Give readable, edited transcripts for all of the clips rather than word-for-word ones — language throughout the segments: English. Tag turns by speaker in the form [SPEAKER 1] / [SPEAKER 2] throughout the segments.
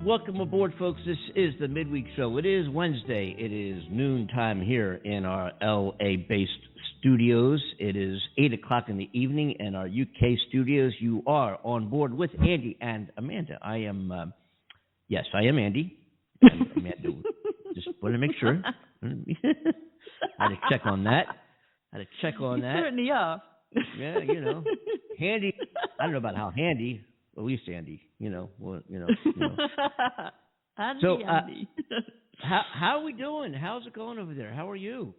[SPEAKER 1] Welcome aboard, folks. This is the Midweek Show. It is Wednesday. It is noontime here in our LA-based studios. It is 8 o'clock in the evening in our UK studios. You are on board with Andy and Amanda. I am Andy. And Amanda, just want to make sure. I had to check on that.
[SPEAKER 2] You certainly are.
[SPEAKER 1] Yeah, handy. I don't know about how handy. At least Andy,
[SPEAKER 2] Andy.
[SPEAKER 1] So, how are we doing? How's it going over there? How are you?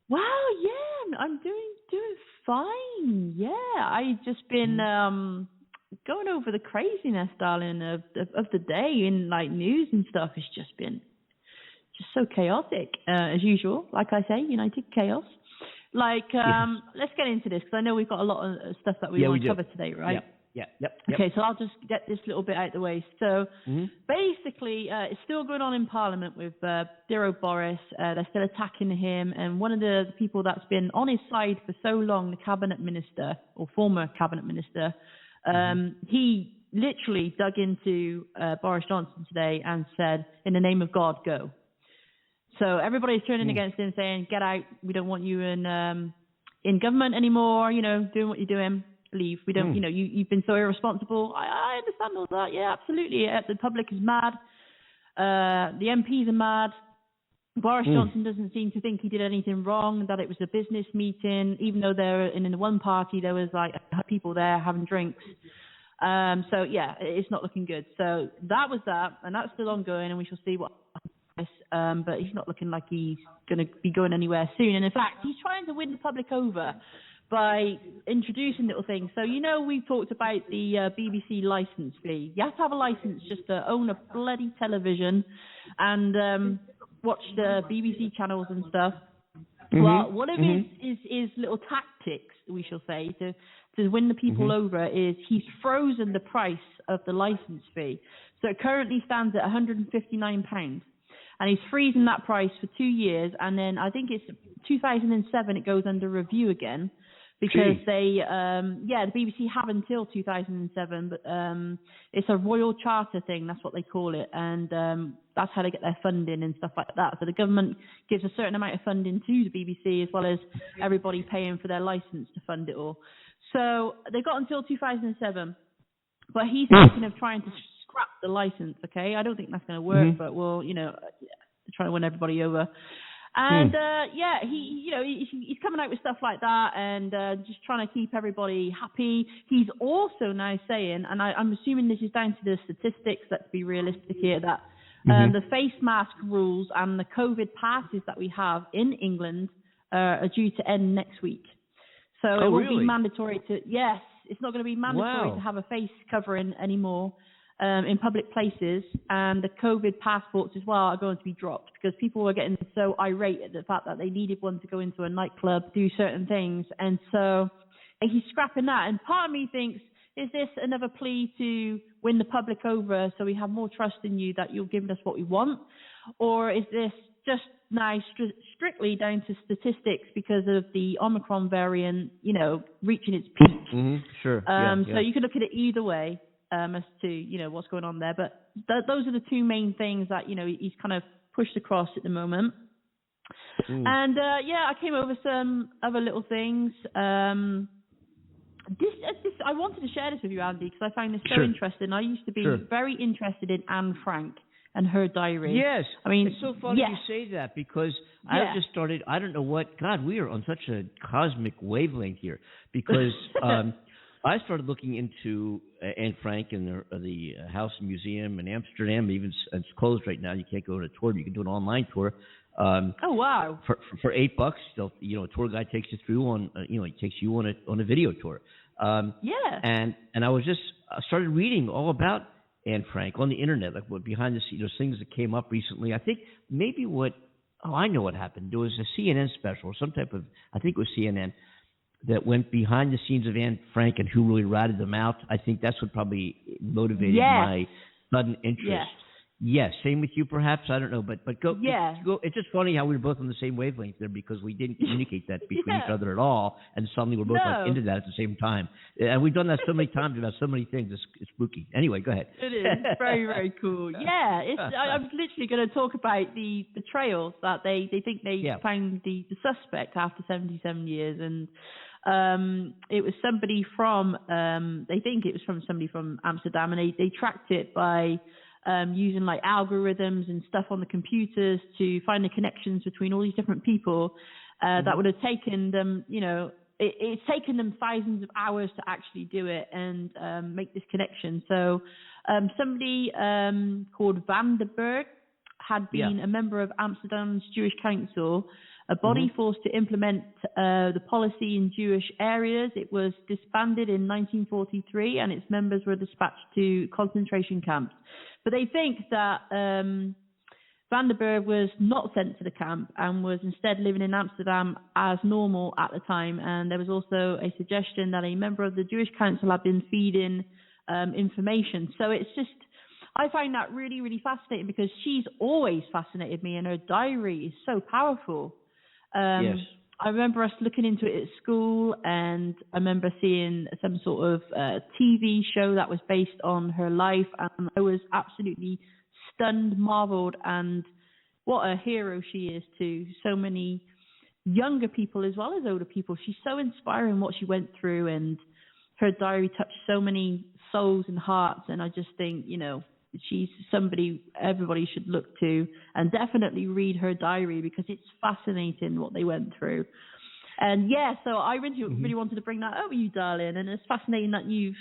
[SPEAKER 2] Wow, yeah, I'm doing fine. Yeah, I've just been going over the craziness, darling, of the day in like news and stuff. It's just been so chaotic as usual. Like I say, United Chaos. Like, let's get into this because I know we've got a lot of stuff that we want to cover today, right?
[SPEAKER 1] Yep.
[SPEAKER 2] Okay, so I'll just get this little bit out of the way. So basically, it's still going on in Parliament with dear old Boris. They're still attacking him. And one of the people that's been on his side for so long, the cabinet minister or former cabinet minister, he literally dug into Boris Johnson today and said, in the name of God, go. So everybody's turning against him saying, get out. We don't want you in government anymore, doing what you're doing. Leave. We don't, you've been so irresponsible. I understand all that. Yeah, absolutely. The public is mad. The MPs are mad. Boris Johnson doesn't seem to think he did anything wrong, that it was a business meeting, even though they're in the one party, there was like people there having drinks. So yeah, it's not looking good. So that was that, and that's still ongoing, and we shall see what happens. But he's not looking like he's going to be going anywhere soon. And in fact, he's trying to win the public over by introducing little things. So, we've talked about the BBC license fee. You have to have a license just to own a bloody television and watch the BBC channels and stuff. Well, one of his little tactics, we shall say, to win the people over is he's frozen the price of the license fee. So it currently stands at £159. And he's freezing that price for 2 years. And then I think it's 2007 it goes under review again. Because the BBC have until 2007, but it's a royal charter thing, that's what they call it, and that's how they get their funding and stuff like that. So the government gives a certain amount of funding to the BBC as well as everybody paying for their license to fund it all. So they've got until 2007, but he's thinking of trying to scrap the license, okay? I don't think that's going to work, but we'll, try to win everybody over. And he's coming out with stuff like that and just trying to keep everybody happy. He's also now saying, and I'm assuming this is down to the statistics, let's be realistic here, that the face mask rules and the COVID passes that we have in England are due to end next week. So it won't be mandatory it's not going to be mandatory to have a face covering anymore. In public places, and the COVID passports as well are going to be dropped because people were getting so irate at the fact that they needed one to go into a nightclub, do certain things, and so he's scrapping that. And part of me thinks, is this another plea to win the public over so we have more trust in you that you're giving us what we want? Or is this just now strictly down to statistics because of the Omicron variant, reaching its peak?
[SPEAKER 1] Sure.
[SPEAKER 2] So you could look at it either way. As to what's going on there, but those are the two main things that he's kind of pushed across at the moment. And I came over some other little things. This I wanted to share this with you, Andy, because I found this so interesting. I used to be very interested in Anne Frank and her diary.
[SPEAKER 1] Yes,
[SPEAKER 2] I mean
[SPEAKER 1] it's so funny you say that because I just started. I don't know what. God, we are on such a cosmic wavelength here because. I started looking into Anne Frank and the House Museum in Amsterdam. Even it's closed right now. You can't go to a tour. But you can do an online tour.
[SPEAKER 2] Oh wow!
[SPEAKER 1] For $8, a tour guide takes you through on he takes you on a video tour. And I was just started reading all about Anne Frank on the internet, like what behind the scenes, things that came up recently. I think maybe I know what happened. There was a CNN special or some type of, I think it was CNN, that went behind the scenes of Anne Frank and who really ratted them out. I think that's what probably motivated my sudden interest Yes, same with you, perhaps. I don't know, but go.
[SPEAKER 2] Yeah.
[SPEAKER 1] Go. It's just funny how we were both on the same wavelength there because we didn't communicate that between each other at all, and suddenly we're both like into that at the same time. And we've done that so many times about so many things. It's spooky. Anyway, go ahead.
[SPEAKER 2] It is very, very cool. Yeah, I'm literally going to talk about the trails that they think they found the suspect after 77 years, and it was somebody from they think it was from somebody from Amsterdam, and they tracked it by using like algorithms and stuff on the computers to find the connections between all these different people that would have taken them, it's taken them thousands of hours to actually do it and make this connection. So somebody called Van der Berg had been a member of Amsterdam's Jewish Council, a body forced to implement the policy in Jewish areas. It was disbanded in 1943 and its members were dispatched to concentration camps. But they think that Van der Berg was not sent to the camp and was instead living in Amsterdam as normal at the time. And there was also a suggestion that a member of the Jewish Council had been feeding information. So it's just, I find that really, really fascinating because she's always fascinated me and her diary is so powerful.
[SPEAKER 1] Yes.
[SPEAKER 2] I remember us looking into it at school, and I remember seeing some sort of TV show that was based on her life, and I was absolutely stunned, marveled, and what a hero she is to so many younger people as well as older people. She's so inspiring what she went through, and her diary touched so many souls and hearts, and I just think, she's somebody everybody should look to and definitely read her diary because it's fascinating what they went through. And so I really wanted to bring that up with you, darling, and it's fascinating that you've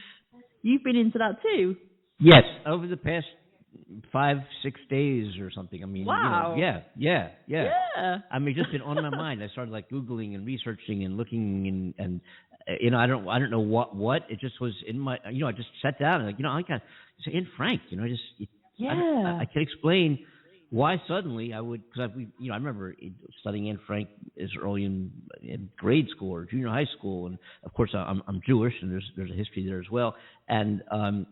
[SPEAKER 2] been into that too.
[SPEAKER 1] Yes, over the past 5-6 days or something. I mean,
[SPEAKER 2] wow.
[SPEAKER 1] Yeah. I mean, just been on my mind. I started like Googling and researching and looking and I don't know what it just was in my, I just sat down and I got Anne Frank, I can't explain why suddenly I would, because I remember studying Anne Frank as early in grade school or junior high school, and of course I'm Jewish and there's a history there as well, and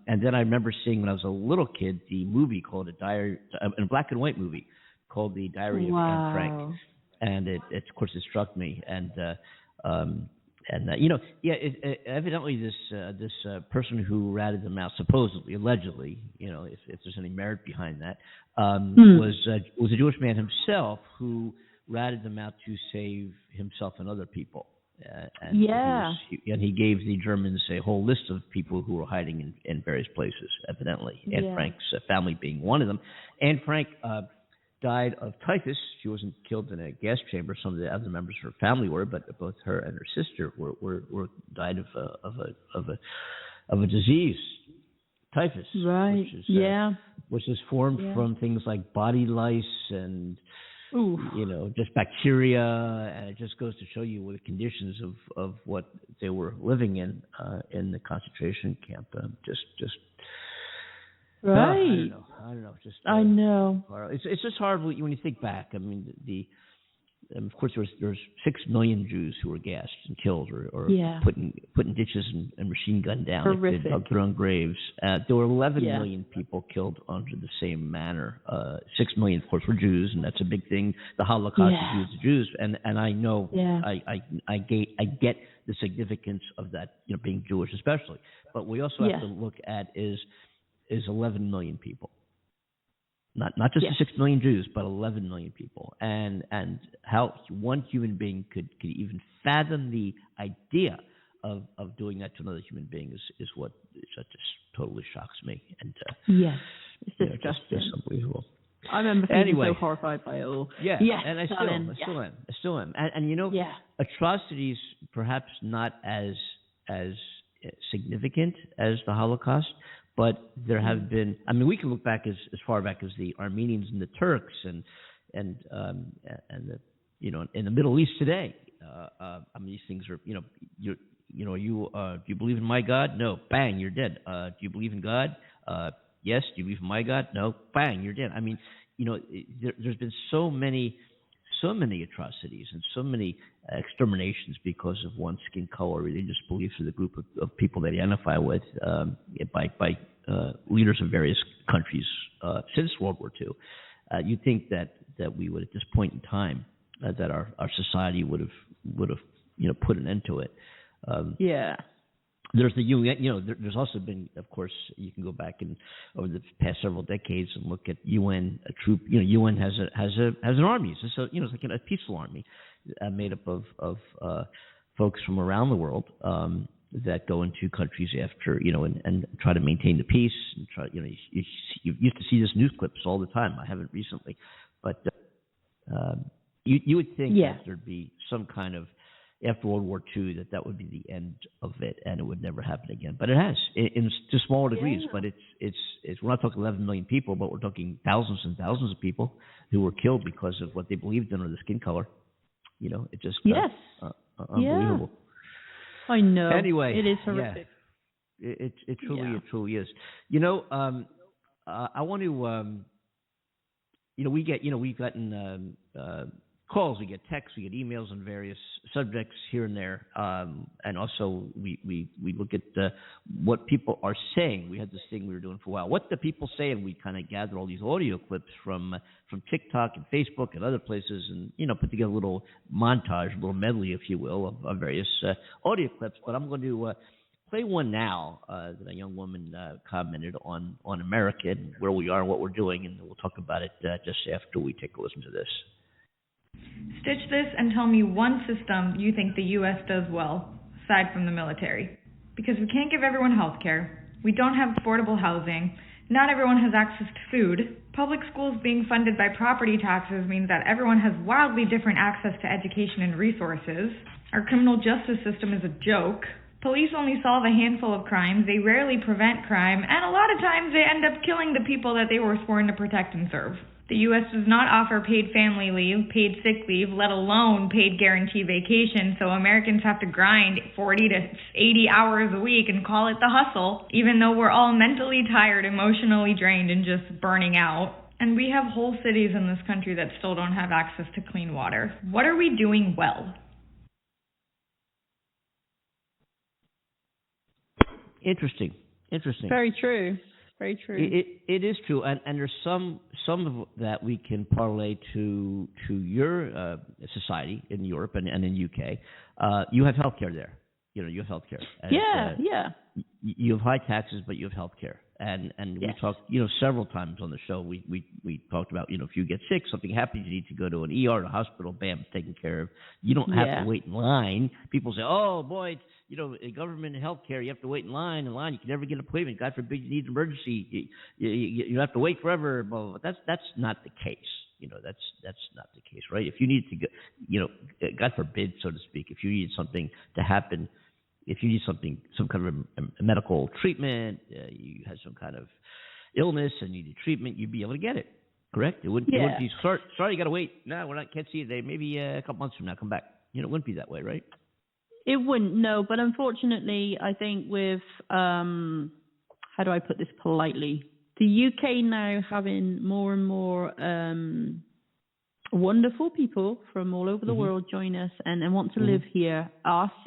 [SPEAKER 1] then I remember seeing when I was a little kid the movie called a black and white movie called The Diary of Anne Frank, and it of course it struck me, and evidently this person who ratted them out, supposedly, allegedly, if there's any merit behind that, was a Jewish man himself who ratted them out to save himself and other people. And he gave the Germans a whole list of people who were hiding in various places, evidently. Anne Frank's family being one of them. Anne Frank died of typhus. She wasn't killed in a gas chamber. Some of the other members of her family were, but both her and her sister were died of a disease, typhus.
[SPEAKER 2] Right.
[SPEAKER 1] Which is formed from things like body lice and just bacteria, and it just goes to show you what the conditions of what they were living in the concentration camp.
[SPEAKER 2] Right.
[SPEAKER 1] I don't know.
[SPEAKER 2] I know.
[SPEAKER 1] It's just hard when you think back. I mean, of course, there's 6 million Jews who were gassed and killed or put in ditches and machine gunned down.
[SPEAKER 2] Horrific.
[SPEAKER 1] They dug their own graves. There were 11 million people killed under the same manner. 6 million, of course, were Jews, and that's a big thing. The Holocaust is used to Jews, and I know I get the significance of that, being Jewish especially. But we also have to look at is 11 million people. Not just the 6 million Jews, but 11 million people. And how one human being could even fathom the idea of doing that to another human being is what just totally shocks me. And
[SPEAKER 2] it's disgusting.
[SPEAKER 1] Just unbelievable.
[SPEAKER 2] I remember feeling so horrified by it all.
[SPEAKER 1] Yeah, and I still am. And atrocities perhaps not as significant as the Holocaust, but there have been. I mean, we can look back as far back as the Armenians and the Turks and the in the Middle East today. I mean, these things are do you believe in my God? No, bang, you're dead. Do you believe in God? Yes. Do you believe in my God? No, bang, you're dead. I mean, there's been so so many atrocities and so many exterminations because of one's skin color, religious beliefs, or the group of people they identify with by leaders of various countries since World War II. You'd think that we would, at this point in time, that our society would have put an end to it.
[SPEAKER 2] Yeah.
[SPEAKER 1] There's the UN. There's also been, of course, you can go back and over the past several decades and look at UN UN has an army. So it's like a peaceful army made up of folks from around the world that go into countries after and try to maintain the peace. And try you used to see this news clips all the time. I haven't recently, but you would think that there'd be some kind of, after World War II, that would be the end of it, and it would never happen again. But it has, to smaller degrees. Yeah. But it's we're not talking 11 million people, but we're talking thousands and thousands of people who were killed because of what they believed in or the skin color. It just unbelievable.
[SPEAKER 2] I know.
[SPEAKER 1] Anyway,
[SPEAKER 2] it is horrific.
[SPEAKER 1] Yeah. It truly is. I want to. We've gotten calls, we get texts, we get emails on various subjects here and there, and also we look at what people are saying. We had this thing we were doing for a while. What the people say, and we kind of gather all these audio clips from TikTok and Facebook and other places, and put together a little montage, a little medley, if you will, of various audio clips. But I'm going to play one now that a young woman commented on America and where we are and what we're doing, and we'll talk about it just after we take a listen to this.
[SPEAKER 3] Stitch this and tell me one system you think the U.S. does well, aside from the military. Because we can't give everyone health care. We don't have affordable housing. Not everyone has access to food. Public schools being funded by property taxes means that everyone has wildly different access to education and resources. Our criminal justice system is a joke. Police only solve a handful of crimes. They rarely prevent crime. And a lot of times they end up killing the people that they were sworn to protect and serve. The U.S. does not offer paid family leave, paid sick leave, let alone paid guaranteed vacation, so Americans have to grind 40 to 80 hours a week and call it the hustle, even though we're all mentally tired, emotionally drained, and just burning out. And we have whole cities in this country that still don't have access to clean water. What are we doing well?
[SPEAKER 1] Interesting.
[SPEAKER 2] Very true. Very true.
[SPEAKER 1] It is true, and there's some of that we can parlay to your society in Europe and in UK. You have healthcare there. You have healthcare.
[SPEAKER 2] Yeah.
[SPEAKER 1] You have high taxes, but you have healthcare. And we talked, several times on the show. We talked about, if you get sick, something happens, you need to go to an ER, a hospital, bam, it's taken care of. You don't have to wait in line. People say, oh boy, government health care, you have to wait in line. You can never get an appointment. God forbid you need an emergency. You have to wait forever. Blah, blah, blah. That's not the case. That's not the case, right? If you need to go, God forbid, so to speak, if you need something to happen, if you need some kind of a medical treatment, you had some kind of illness and you need treatment, you'd be able to get it. Correct? It wouldn't be, sorry, you got to wait. No, can't see you today. Maybe a couple months from now, come back. It wouldn't be that way, right?
[SPEAKER 2] It wouldn't, no. But unfortunately, I think with, how do I put this politely? The UK now having more and more wonderful people from all over the world join us and want to live here,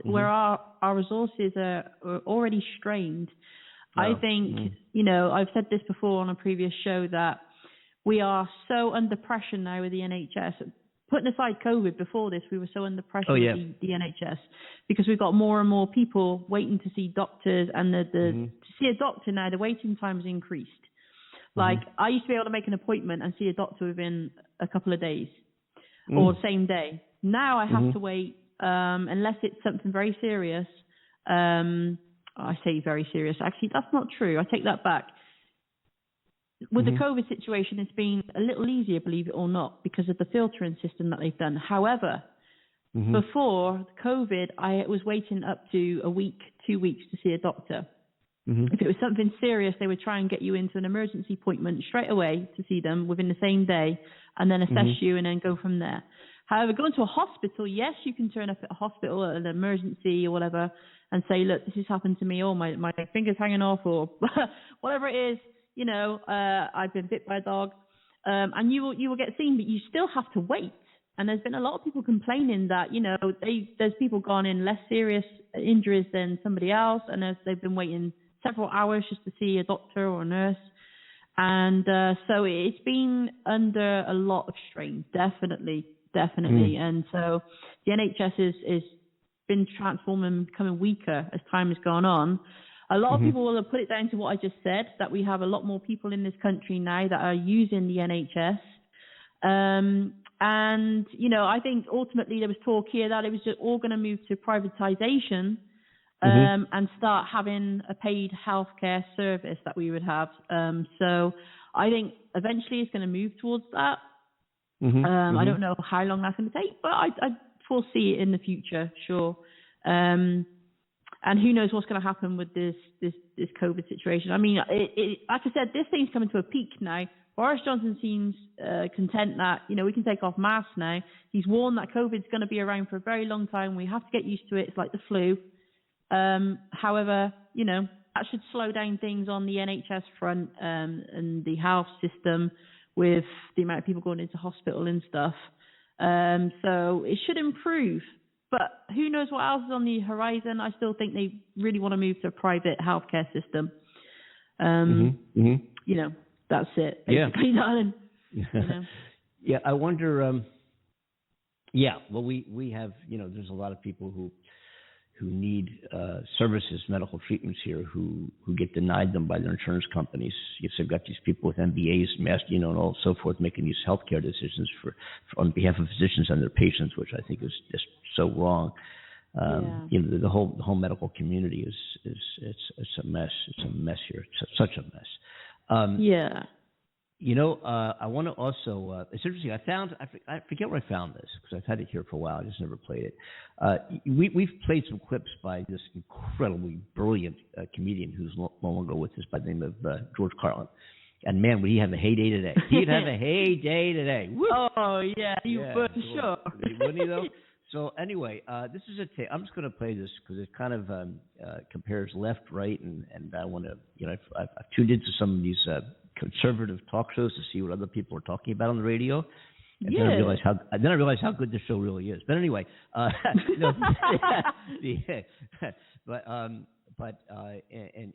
[SPEAKER 2] where our resources are already strained. I think, I've said this before on a previous show, that we are so under pressure now with the NHS. Putting aside COVID, before this, we were so under pressure with the NHS because we've got more and more people waiting to see doctors, and to see a doctor now, the waiting time has increased. Like, I used to be able to make an appointment and see a doctor within a couple of days or the same day. Now I have to wait, unless it's something very serious. I say very serious. Actually, that's not true. I take that back. With the COVID situation, it's been a little easier, believe it or not, because of the filtering system that they've done. However, before COVID, I was waiting up to a week, 2 weeks to see a doctor. If it was something serious, they would try and get you into an emergency appointment straight away to see them within the same day, and then assess you and then go from there. However, going to a hospital, yes, you can turn up at a hospital at an emergency or whatever and say, look, this has happened to me, or my finger's hanging off, or whatever it is, I've been bit by a dog, and you will get seen, but you still have to wait. And there's been a lot of people complaining that, there's people gone in less serious injuries than somebody else, and they've been waiting several hours just to see a doctor or a nurse. And so it's been under a lot of strain, definitely. And so the NHS is been transforming, becoming weaker as time has gone on. A lot of people will put it down to what I just said, that we have a lot more people in this country now that are using the NHS. And, I think ultimately there was talk here that it was just all going to move to privatization and start having a paid healthcare service that we would have. So I think eventually it's going to move towards that. I don't know how long that's going to take, but I foresee it in the future, sure. And who knows what's going to happen with this COVID situation. I mean, like I said, this thing's coming to a peak now. Boris Johnson seems content that, we can take off masks now. He's warned that COVID's going to be around for a very long time. We have to get used to it. It's like the flu. However, that should slow down things on the NHS front and the health system with the amount of people going into hospital and stuff. So it should improve. But who knows what else is on the horizon? I still think they really want to move to a private healthcare system. That's it, basically, darling.
[SPEAKER 1] Yeah, I wonder. Well, we have, there's a lot of people who need services, medical treatments here, who get denied them by their insurance companies. You've got these people with MBAs, and all so forth, making these healthcare decisions for on behalf of physicians and their patients, which I think is just so wrong. The whole medical community is a mess. It's a mess here. It's such a mess. I want to also. It's interesting. I forget where I found this because I've had it here for a while. I just never played it. We've played some clips by this incredibly brilliant comedian who's no longer with us by the name of George Carlin. And man, would he have a heyday today? He'd have a heyday today. Woo!
[SPEAKER 2] Oh yeah, for sure.
[SPEAKER 1] Wouldn't he though? So anyway, this is a tape. I'm just going to play this because it kind of compares left, right, and I want to. I've tuned into some of these conservative talk shows to see what other people are talking about on the radio. And then I realized how good this show really is. But anyway, and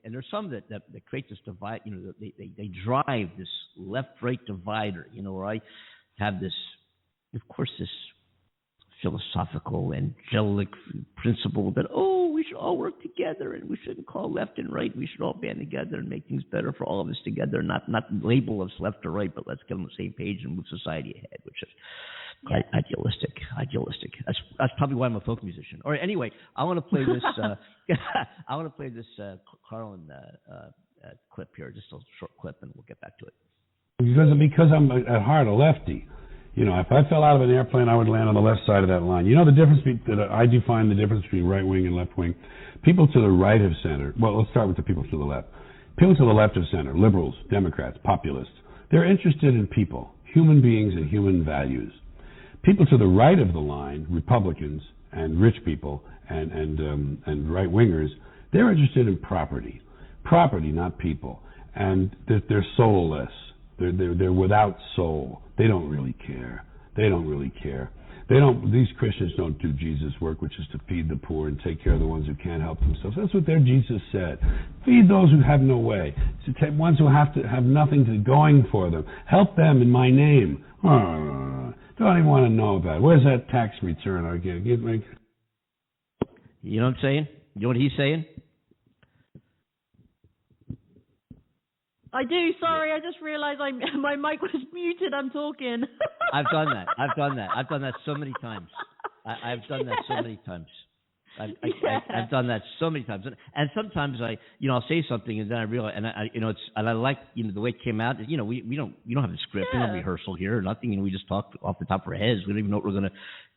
[SPEAKER 1] there's some that create this divide. They drive this left-right divider. Where I have this, of course, this philosophical angelic principle that we should all work together and we shouldn't call left and right. We should all band together and make things better for all of us together. Not label us left or right, but let's get on the same page and move society ahead, which is idealistic. That's probably why I'm a folk musician. All right. Anyway, I want to play this. Carlin clip here, just a short clip, and we'll get back to it.
[SPEAKER 4] Because I'm at heart a lefty. If I fell out of an airplane, I would land on the left side of that line. The difference I define the difference between right wing and left wing. People to the right of center. Well, let's start with the people to the left. People to the left of center, liberals, Democrats, populists. They're interested in people, human beings, and human values. People to the right of the line, Republicans and rich people and right wingers, they're interested in property, not people, and they're soulless. They're without soul. They don't really care. These Christians don't do Jesus' work, which is to feed the poor and take care of the ones who can't help themselves. That's what their Jesus said. Feed those who have no way. To take ones who have nothing going for them. Help them in my name. Don't even want to know about it. Where's that tax return?
[SPEAKER 1] You know what I'm saying? You know what he's saying?
[SPEAKER 2] I do. Sorry, I just realized my mic was muted. I'm talking.
[SPEAKER 1] I've done that so many times. I've done that so many times. I've done that so many times, and sometimes I'll say something and then I realize, and I like the way it came out. We don't have a script, no rehearsal here or nothing, we just talk off the top of our heads. We don't even know what we're going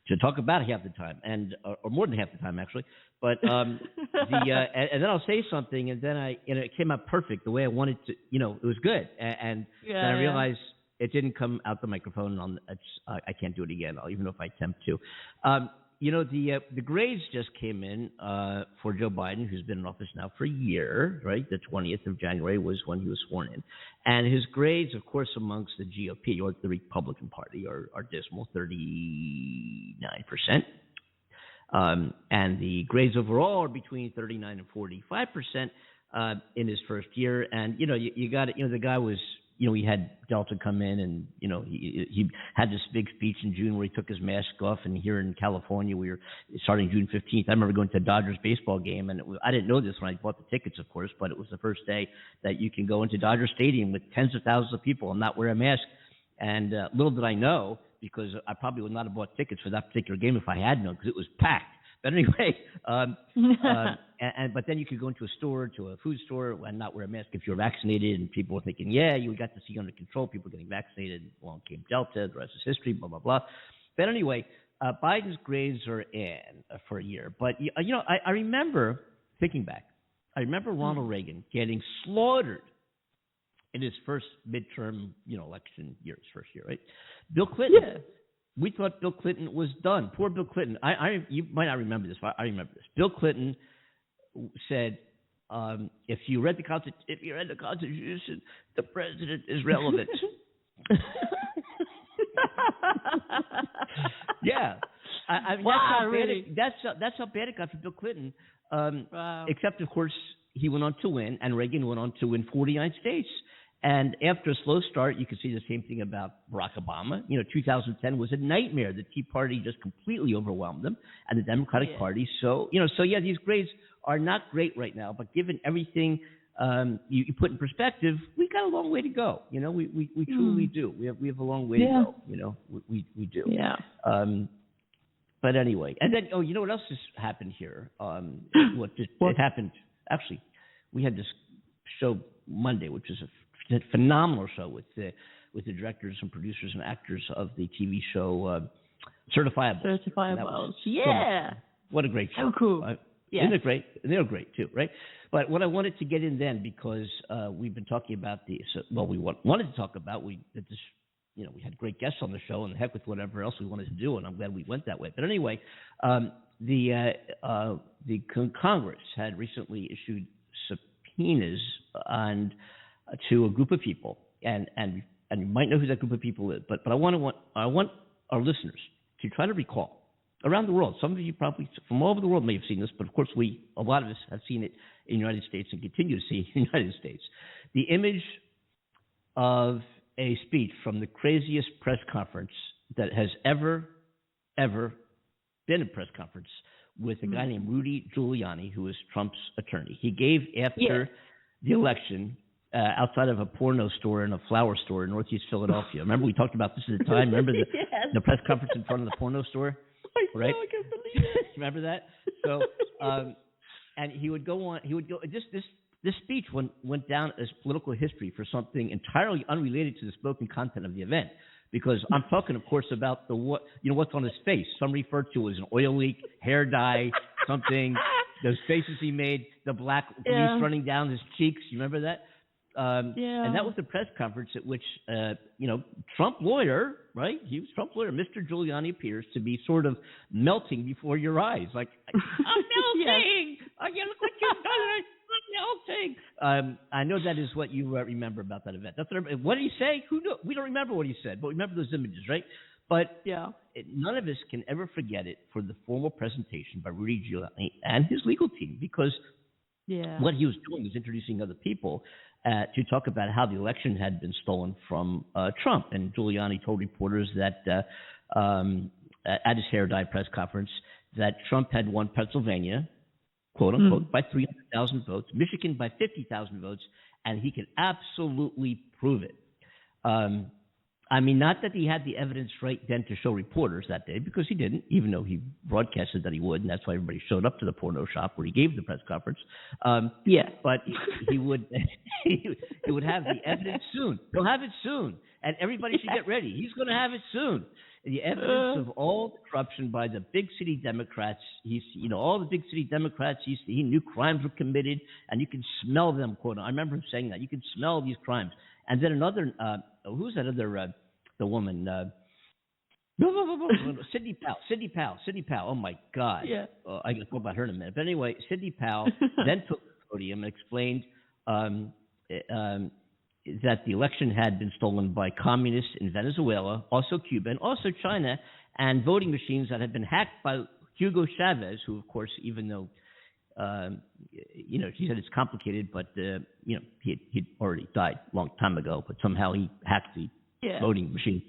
[SPEAKER 1] to talk about half the time, and or more than half the time actually. But and then I'll say something, and then it came out perfect the way I wanted to. It was good, and then I realized it didn't come out the microphone. I can't do it again, even if I attempt to. the grades just came in for Joe Biden, who's been in office now for a year, right? The 20th of January was when he was sworn in. And his grades, of course, amongst the GOP or the Republican Party are dismal, 39%. And the grades overall are between 39 and 45% in his first year. And, you got it. The guy was, he had Delta come in and, he had this big speech in June where he took his mask off. And here in California, we were starting June 15th. I remember going to a Dodgers baseball game, and I didn't know this when I bought the tickets, of course, but it was the first day that you can go into Dodger Stadium with tens of thousands of people and not wear a mask. And little did I know, because I probably would not have bought tickets for that particular game if I had known, because it was packed. But anyway, but then you could go into a store, to a food store, and not wear a mask if you're vaccinated. And people were thinking, yeah, you got to see under control, people getting vaccinated. Along came Delta, the rest is history, blah, blah, blah. But anyway, Biden's grades are in for a year. But, I remember, thinking back, Ronald Reagan getting slaughtered in his first midterm, election year, his first year, right? Bill Clinton. Yeah. We thought Bill Clinton was done. Poor Bill Clinton. You might not remember this, but I remember this. Bill Clinton said, if you read the Constitution, the president is relevant. Yeah.
[SPEAKER 2] Wow,
[SPEAKER 1] that's how bad it got for Bill Clinton. Wow. Except, of course, he went on to win, and Reagan went on to win 49 states. And after a slow start, you could see the same thing about Barack Obama. 2010 was a nightmare. The Tea Party just completely overwhelmed them, and the Democratic Party. So, these grades are not great right now. But given everything you put in perspective, we got a long way to go. We truly do. We have a long way to go. We do.
[SPEAKER 2] Yeah.
[SPEAKER 1] But anyway, and then what else has happened here? It happened actually. We had this show Monday, which is a phenomenal show with the directors and producers and actors of the TV show Certifiable.
[SPEAKER 2] Yeah.
[SPEAKER 1] What a great show.
[SPEAKER 2] So cool.
[SPEAKER 1] Isn't it great? They're great too, right? But what I wanted to get in then, because we've been talking about we wanted to talk about, we had great guests on the show, and heck with whatever else we wanted to do, and I'm glad we went that way. But anyway, the Congress had recently issued subpoenas to a group of people, and you might know who that group of people is, but I want our listeners to try to recall around the world. Some of you probably from all over the world may have seen this, but of course a lot of us have seen it in the United States and continue to see it in the United States. The image of a speech from the craziest press conference that has ever been a press conference, with a guy named Rudy Giuliani, who is Trump's attorney. He gave after the election outside of a porno store and a flower store in Northeast Philadelphia. Remember, we talked about this at the time? Remember the press conference in front of the porno store? Right?
[SPEAKER 2] I can't believe it.
[SPEAKER 1] Remember that? So, and he would go. This speech went down as political history for something entirely unrelated to the spoken content of the event. Because I'm talking, of course, about what's on his face. Some refer to as an oil leak, hair dye, something. Those faces he made, the black grease running down his cheeks. You remember that? And that was the press conference at which, Trump lawyer, right? He was Trump lawyer. Mr. Giuliani appears to be sort of melting before your eyes. Like, I'm melting! Look what you've done! I'm melting! I know that is what you remember about that event. What did he say? Who knows? We don't remember what he said, but we remember those images, right? But none of us can ever forget it for the formal presentation by Rudy Giuliani and his legal team, because what he was doing was introducing other people to talk about how the election had been stolen from Trump. And Giuliani told reporters that at his hair dye press conference that Trump had won Pennsylvania, quote unquote, by 300,000 votes, Michigan by 50,000 votes, and he could absolutely prove it. Not that he had the evidence right then to show reporters that day, because he didn't, even though he broadcasted that he would, and that's why everybody showed up to the porno shop where he gave the press conference. But he would he would have the evidence soon. He'll have it soon, and everybody should get ready. He's going to have it soon. The evidence of all the corruption by the big city Democrats. All the big city Democrats. He knew crimes were committed, and you can smell them. Quote. I remember him saying that you can smell these crimes. And then another, who's that other, the woman? No. Sidney Powell. Oh my God.
[SPEAKER 2] Yeah.
[SPEAKER 1] I can talk about her in a minute. But anyway, Sidney Powell then took the podium and explained that the election had been stolen by communists in Venezuela, also Cuba, and also China, and voting machines that had been hacked by Hugo Chavez, who, of course, even though she said it's complicated, but he'd already died a long time ago. But somehow he hacked the voting machine.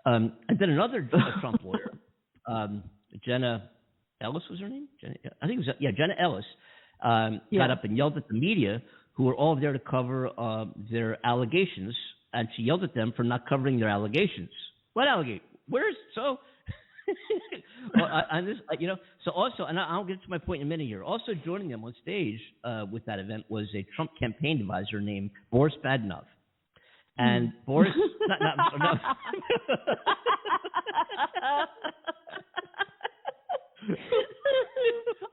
[SPEAKER 1] And then another Trump lawyer, Jenna Ellis was her name? I think it was Jenna Ellis, got up and yelled at the media, who were all there to cover their allegations, and she yelled at them for not covering their allegations. What allegation? Where's so? So also, and I'll get to my point in a minute here. Also joining them on stage with that event was a Trump campaign advisor named Boris Badenoff. And Boris, not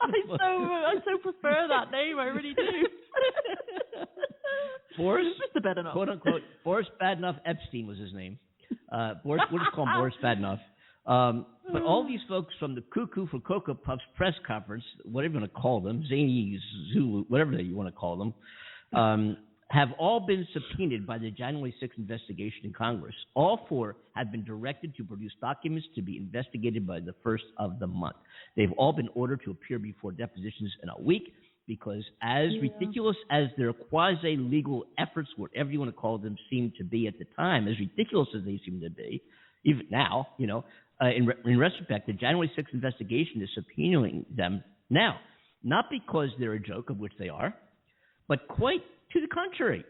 [SPEAKER 2] I so prefer that name. I really do.
[SPEAKER 1] Boris,
[SPEAKER 2] Mr. Badenoff,
[SPEAKER 1] quote unquote, Boris Badenoff Epstein was his name. Boris, we'll just call him Boris Badenoff. But all these folks from the Cuckoo for Cocoa Puffs press conference, whatever you want to call them, Zany, Zulu, whatever you want to call them, have all been subpoenaed by the January 6th investigation in Congress. All four have been directed to produce documents to be investigated by the first of the month. They've all been ordered to appear before depositions in a week because as ridiculous as their quasi-legal efforts, whatever you want to call them, seemed to be at the time, as ridiculous as they seem to be, even now, in retrospect, the January 6th investigation is subpoenaing them now, not because they're a joke, of which they are, but quite to the contrary,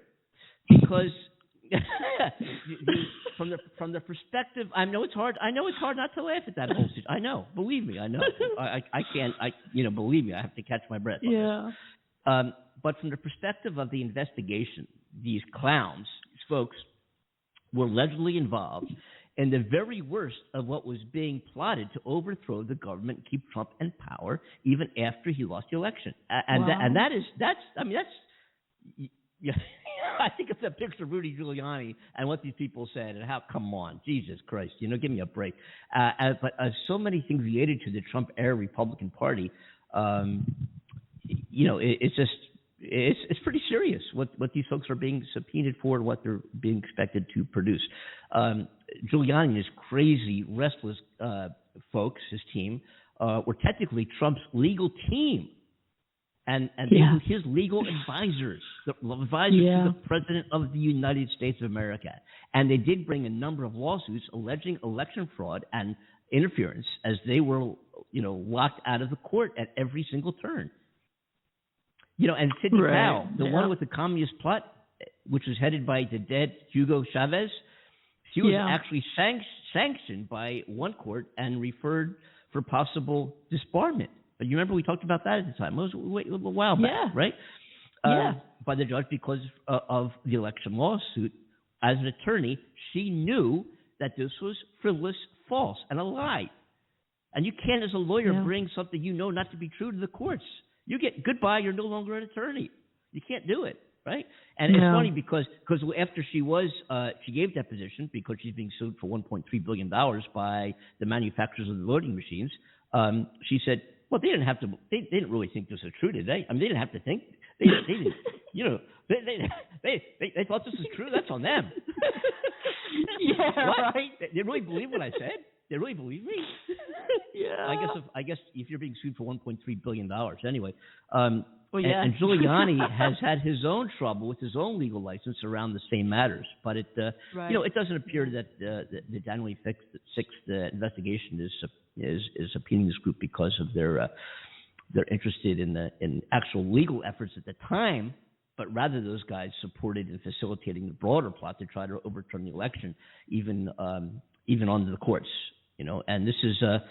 [SPEAKER 1] because from the perspective, I know it's hard not to laugh at that whole situation. I know, believe me, I know. I can't. Believe me, I have to catch my breath.
[SPEAKER 2] Yeah.
[SPEAKER 1] But from the perspective of the investigation, these clowns, these folks, were allegedly involved in the very worst of what was being plotted to overthrow the government and keep Trump in power, even after he lost the election. I think of that picture of Rudy Giuliani and what these people said and how, come on, Jesus Christ, give me a break. But so many things related to the Trump-era Republican Party, it's pretty serious what these folks are being subpoenaed for and what they're being expected to produce. Giuliani and his crazy, restless folks, his team, were technically Trump's legal team. And they were his legal advisors, to the President of the United States of America. And they did bring a number of lawsuits alleging election fraud and interference as they were, locked out of the court at every single turn. And Sidney Powell, the one with the communist plot, which was headed by the dead Hugo Chavez, she was actually sanctioned by one court and referred for possible disbarment. But you remember we talked about that at the time. It was a while back, right? By the judge because of the election lawsuit. As an attorney, she knew that this was frivolous, false, and a lie. And you can't, as a lawyer, bring something not to be true to the courts. You get goodbye, you're no longer an attorney. You can't do it, right? And it's funny because after she gave that position because she's being sued for $1.3 billion by the manufacturers of the voting machines, she said, well, they didn't really think this was true, did they? I mean, they didn't have to think. They didn't, they thought this was true. That's on them. Right? They really believe what I said? They really believe me? I guess if you're being sued for $1.3 billion, anyway. And Giuliani has had his own trouble with his own legal license around the same matters. But it doesn't appear that the January 6th investigation is subpoenaing this group because of they're interested in actual legal efforts at the time, but rather those guys supported and facilitating the broader plot to try to overturn the election, even onto the courts. And this is there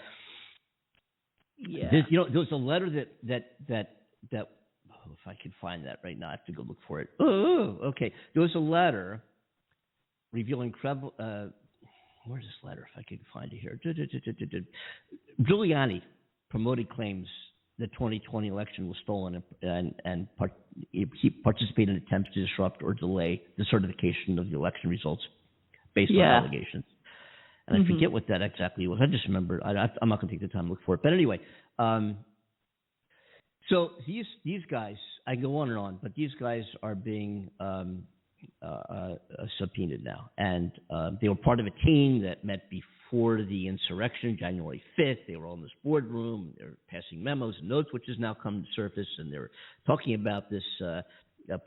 [SPEAKER 1] was a letter that if I could find that right now, I have to go look for it. Okay. There was a letter revealing incredible. Where's this letter? If I can find it here. Giuliani promoted claims the 2020 election was stolen and he participated in attempts to disrupt or delay the certification of the election results based on allegations. and I forget what that exactly was. I just remember. I'm not going to take the time to look for it. But anyway, so these guys, I go on and on, but these guys are being subpoenaed now, and they were part of a team that met before the insurrection, January 5th. They were all in this boardroom. They're passing memos and notes, which has now come to surface, and they're talking about this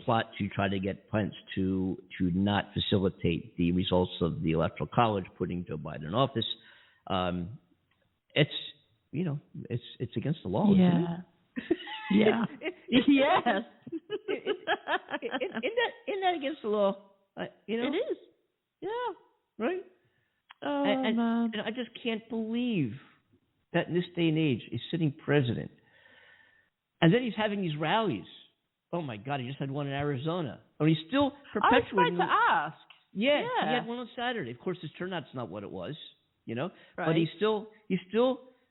[SPEAKER 1] plot to try to get Pence to not facilitate the results of the Electoral College, putting Joe Biden in office. It's against the law, isn't it?
[SPEAKER 2] Yeah. Yes.
[SPEAKER 1] Isn't that against the law?
[SPEAKER 2] It is. Yeah.
[SPEAKER 1] Right?
[SPEAKER 2] Oh,
[SPEAKER 1] man.
[SPEAKER 2] And
[SPEAKER 1] I just can't believe that in this day and age, a sitting president, and then he's having these rallies. Oh, my God, he just had one in Arizona. I mean, he's still perpetuating.
[SPEAKER 2] I was about to ask.
[SPEAKER 1] Yeah, he had one on Saturday. Of course, his turnout's not what it was,
[SPEAKER 2] Right.
[SPEAKER 1] But he's still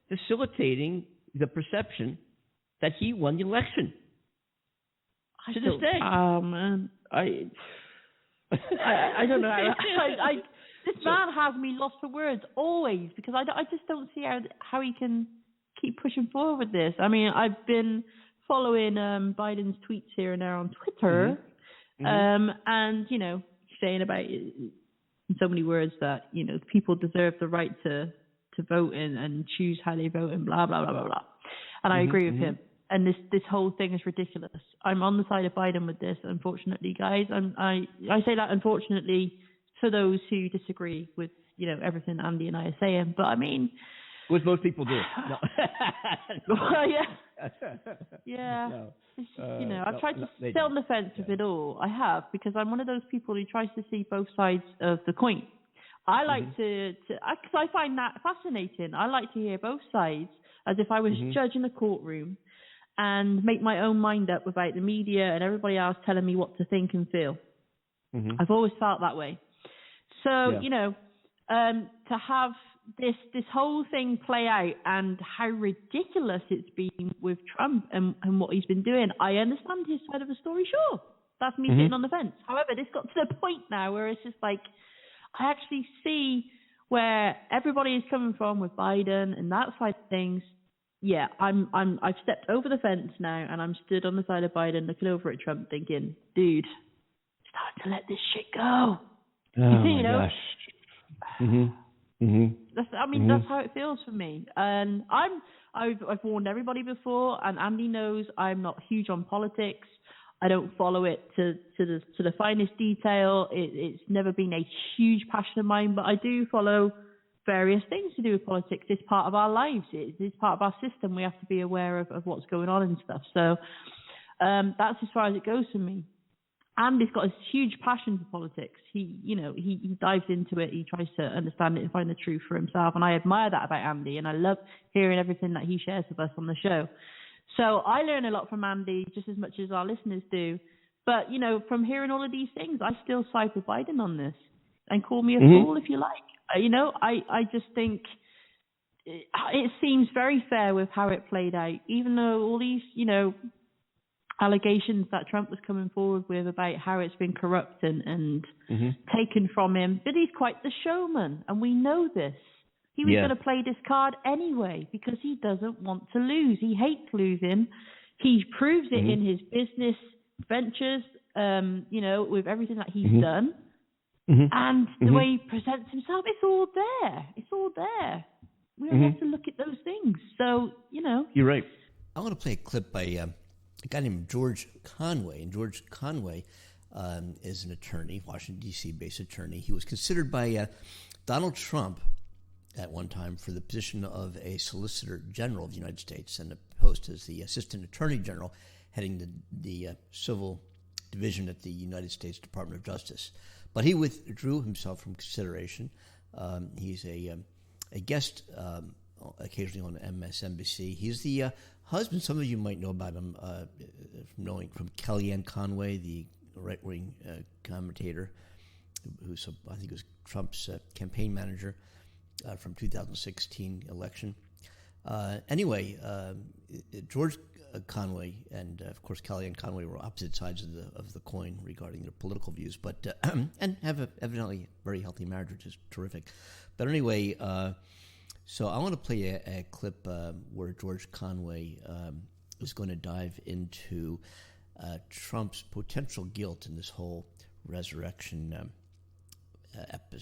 [SPEAKER 1] facilitating the perception that he won the election. To this day.
[SPEAKER 2] Oh, man. I don't know. This man has me lost for words always, because I just don't see how he can keep pushing forward with this. I mean, I've been following Biden's tweets here and there on Twitter, and saying about in so many words that people deserve the right to vote and choose how they vote and blah blah blah blah blah. And I agree with him. And this whole thing is ridiculous. I'm on the side of Biden with this, unfortunately, guys. I say that unfortunately for those who disagree with everything Andy and I are saying. But I mean,
[SPEAKER 1] which most people do. No.
[SPEAKER 2] Well, yeah. No. I've tried to stay on the fence with it all. I have, because I'm one of those people who tries to see both sides of the coin. I like because I find that fascinating. I like to hear both sides as if I was judge in a courtroom, and make my own mind up without the media and everybody else telling me what to think and feel. I've always felt that way. So, to have this whole thing play out and how ridiculous it's been with Trump and what he's been doing, I understand his side of the story, sure. That's me sitting on the fence. However, this got to the point now where it's just like, I actually see where everybody is coming from with Biden and that side of things. Yeah, I've stepped over the fence now, and I'm stood on the side of Biden, looking over at Trump, thinking, dude, it's time to let this shit go.
[SPEAKER 1] Oh my gosh.
[SPEAKER 2] That's how it feels for me. And I've warned everybody before, and Andy knows I'm not huge on politics. I don't follow it to the finest detail. It's never been a huge passion of mine, but I do follow various things to do with politics. It's part of our lives. It's part of our system. We have to be aware of what's going on and stuff. So that's as far as it goes for me. Andy's got a huge passion for politics. He dives into it. He tries to understand it and find the truth for himself. And I admire that about Andy. And I love hearing everything that he shares with us on the show. So I learn a lot from Andy just as much as our listeners do. But, from hearing all of these things, I still side with Biden on this. And call me a fool if you like. I just think it seems very fair with how it played out, even though all these, allegations that Trump was coming forward with about how it's been corrupt and taken from him. But he's quite the showman, and we know this. He was going to play this card anyway because he doesn't want to lose. He hates losing. He proves it in his business ventures, with everything that he's done. And the way he presents himself, it's all there. It's all there. We don't have to look at those things. So,
[SPEAKER 1] You're right.
[SPEAKER 5] I want to play a clip by a guy named George Conway. And George Conway is an attorney, Washington, D.C.-based attorney. He was considered by Donald Trump at one time for the position of a Solicitor General of the United States and a post as the Assistant Attorney General heading the Civil Division at the United States Department of Justice. But he withdrew himself from consideration. He's a guest occasionally on MSNBC. He's the husband, some of you might know about him from Kellyanne Conway, the right-wing commentator, who's I think was Trump's campaign manager from 2016 election. Anyway, George Conway and of course Kellyanne Conway were opposite sides of the coin regarding their political views, but and have evidently very healthy marriage, which is terrific. But anyway, so I want to play a clip where George Conway is going to dive into Trump's potential guilt in this whole resurrection.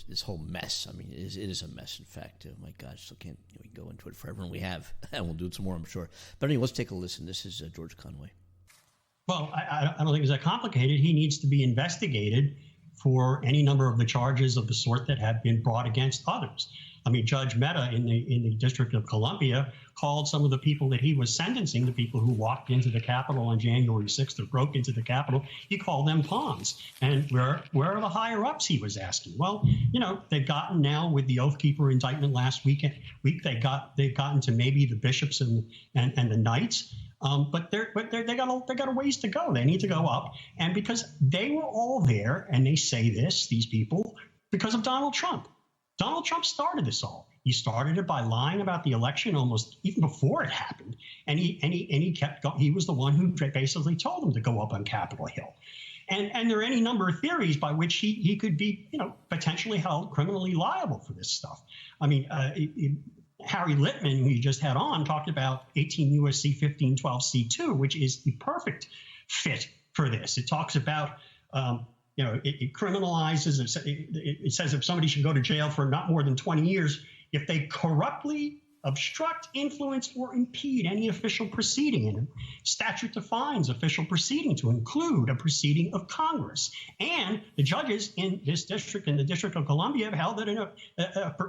[SPEAKER 5] This whole mess. I mean, it is a mess. In fact, oh my gosh, still can't we go into it forever, and we have, and we'll do it some more, I'm sure. But anyway, let's take a listen. This is George Conway.
[SPEAKER 6] Well, I don't think it's that complicated. He needs to be investigated for any number of the charges of the sort that have been brought against others. I mean, Judge Mehta in the District of Columbia called some of the people that he was sentencing, the people who walked into the Capitol on January 6th or broke into the Capitol, he called them pawns. And where are the higher ups, he was asking? Well, you know, they've gotten now with the Oath Keeper indictment last week, they've gotten to maybe the bishops and the knights. But they got a ways to go. They need to go up. And because they were all there, and they say this, these people, because of Donald Trump. Donald Trump started this all. He started it by lying about the election almost even before it happened. And he kept going. He was the one who basically told them to go up on Capitol Hill. And there are any number of theories by which he could be, you know, potentially held criminally liable for this stuff. I mean, Harry Littman, who you just had on, talked about 18 U.S.C. 1512 C2, which is the perfect fit for this. It talks about, you know, it criminalizes, it says if somebody should go to jail for not more than 20 years, if they corruptly obstruct, influence, or impede any official proceeding. And statute defines official proceeding to include a proceeding of Congress. And the judges in this district, in the District of Columbia, have held that an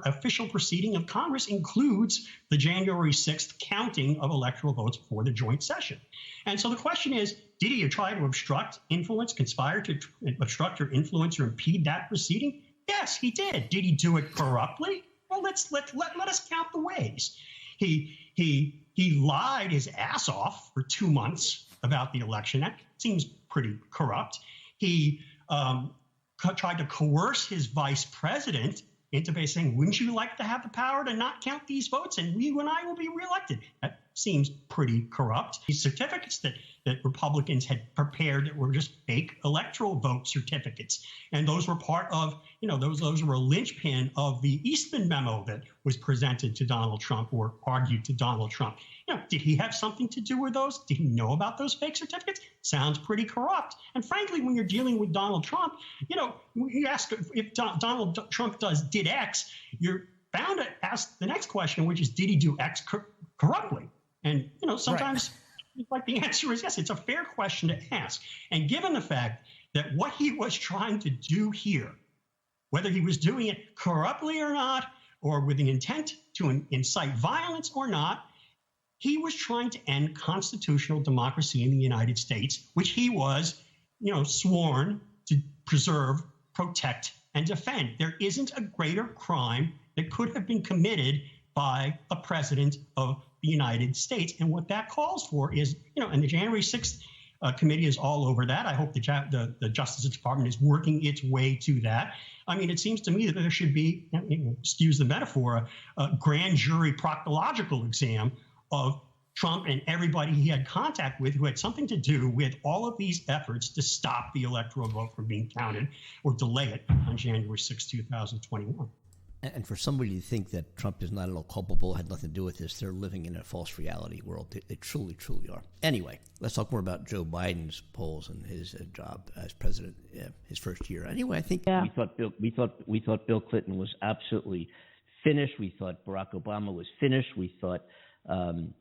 [SPEAKER 6] official proceeding of Congress includes the January 6th counting of electoral votes for the joint session. And so the question is, did he try to obstruct, influence, conspire to obstruct or influence or impede that proceeding? Yes, he did. Did he do it corruptly? Well, let us count the ways. He lied his ass off for 2 months about the election. That seems pretty corrupt. He tried to coerce his vice president into basically saying, wouldn't you like to have the power to not count these votes and you and I will be reelected? That seems pretty corrupt. These certificates that Republicans had prepared that were just fake electoral vote certificates. And those were part of, you know, those were a linchpin of the Eastman memo that was presented to Donald Trump or argued to Donald Trump. You know, did he have something to do with those? Did he know about those fake certificates? Sounds pretty corrupt. And frankly, when you're dealing with Donald Trump, you know, you ask if Donald Trump did X, you're bound to ask the next question, which is, did he do X corruptly? And, you know, sometimes like the answer is yes. It's a fair question to ask. And given the fact that what he was trying to do here, whether he was doing it corruptly or not, or with an intent to incite violence or not, he was trying to end constitutional democracy in the United States, which he was, you know, sworn to preserve, protect, and defend. There isn't a greater crime that could have been committed by a president of the United States. And what that calls for is, you know, and the January 6th committee is all over that. I hope the Justice Department is working its way to that. I mean, it seems to me that there should be, excuse the metaphor, a grand jury proctological exam of Trump and everybody he had contact with who had something to do with all of these efforts to stop the electoral vote from being counted or delay it on January 6, 2021.
[SPEAKER 5] And for somebody to think that Trump is not at all culpable, had nothing to do with this, they're living in a false reality world. They truly, truly are. Anyway, let's talk more about Joe Biden's polls and his job as president, his first year. Anyway, I think
[SPEAKER 1] we thought Bill Clinton was absolutely finished. We thought Barack Obama was finished. We thought Ronald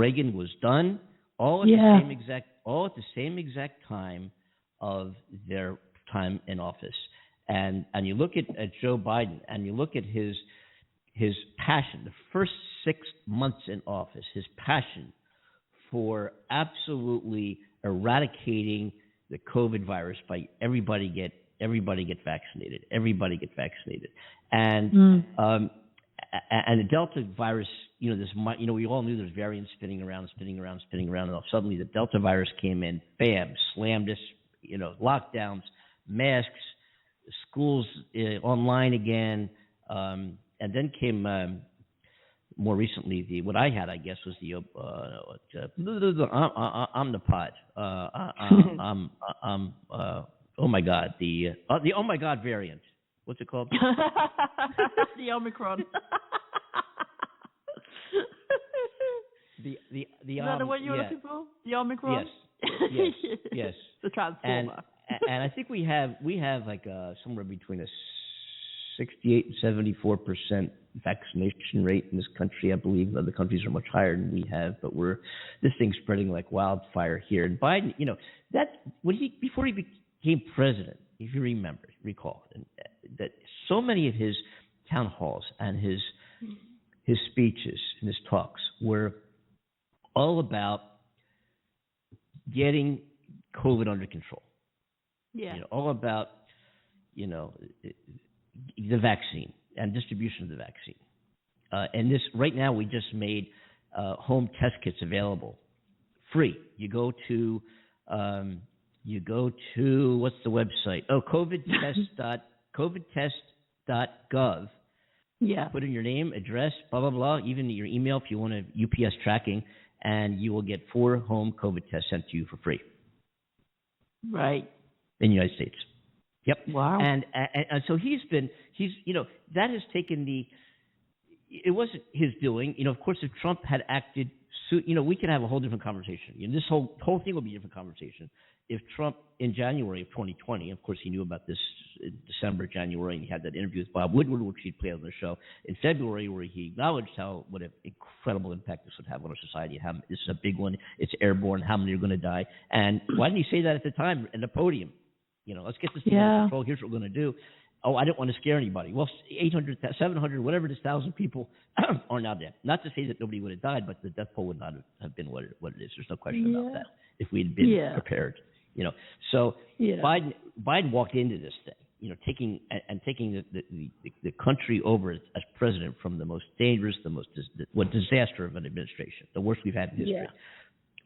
[SPEAKER 1] Reagan was done. All at the same exact time of their time in office. And you look at Joe Biden, and you look at his passion, the first 6 months in office, his passion for absolutely eradicating the COVID virus by everybody get vaccinated, and and the Delta virus, we all knew there's variants spinning around, and suddenly the Delta virus came in, bam, slammed us, lockdowns, masks, schools online again, and then came more recently, what I had, I guess, was the Omnipod. Oh my God, the oh my God variant. What's it called?
[SPEAKER 2] The Omicron.
[SPEAKER 1] the
[SPEAKER 2] Is that the one you were looking for? The Omicron.
[SPEAKER 1] Yes.
[SPEAKER 2] The transformer.
[SPEAKER 1] And I think we have like somewhere between a 68 and 74% vaccination rate in this country. I believe other countries are much higher than we have, but this thing's spreading like wildfire here. And Biden, before he became president, if you recall, that so many of his town halls and his speeches and his talks were all about getting COVID under control.
[SPEAKER 2] Yeah.
[SPEAKER 1] All about, the vaccine and distribution of the vaccine. And this right now, we just made home test kits available, free. You go to what's the website? Oh, covidtest.gov.
[SPEAKER 2] Yeah.
[SPEAKER 1] Put in your name, address, blah blah blah, even your email if you want UPS tracking, and you will get 4 home COVID tests sent to you for free.
[SPEAKER 2] Right.
[SPEAKER 1] In the United States. Yep.
[SPEAKER 2] Wow.
[SPEAKER 1] And so he's that has taken it wasn't his doing. Of course, if Trump had acted, we could have a whole different conversation. This whole thing would be a different conversation. If Trump in January of 2020, of course, he knew about this in December, January, and he had that interview with Bob Woodward, which he'd played on the show in February, where he acknowledged what an incredible impact this would have on our society. How this is a big one. It's airborne. How many are going to die? And why didn't he say that at the time in the podium? Let's get this thing under control. Here's what we're going to do. Oh, I didn't want to scare anybody. Well, 800, 700, whatever it is, 1,000 people are now dead. Not to say that nobody would have died, but the death toll would not have been what it is. There's no question about that. If we had been prepared, So Biden walked into this thing, taking the country over as president from the most dangerous, disaster of an administration, the worst we've had in history,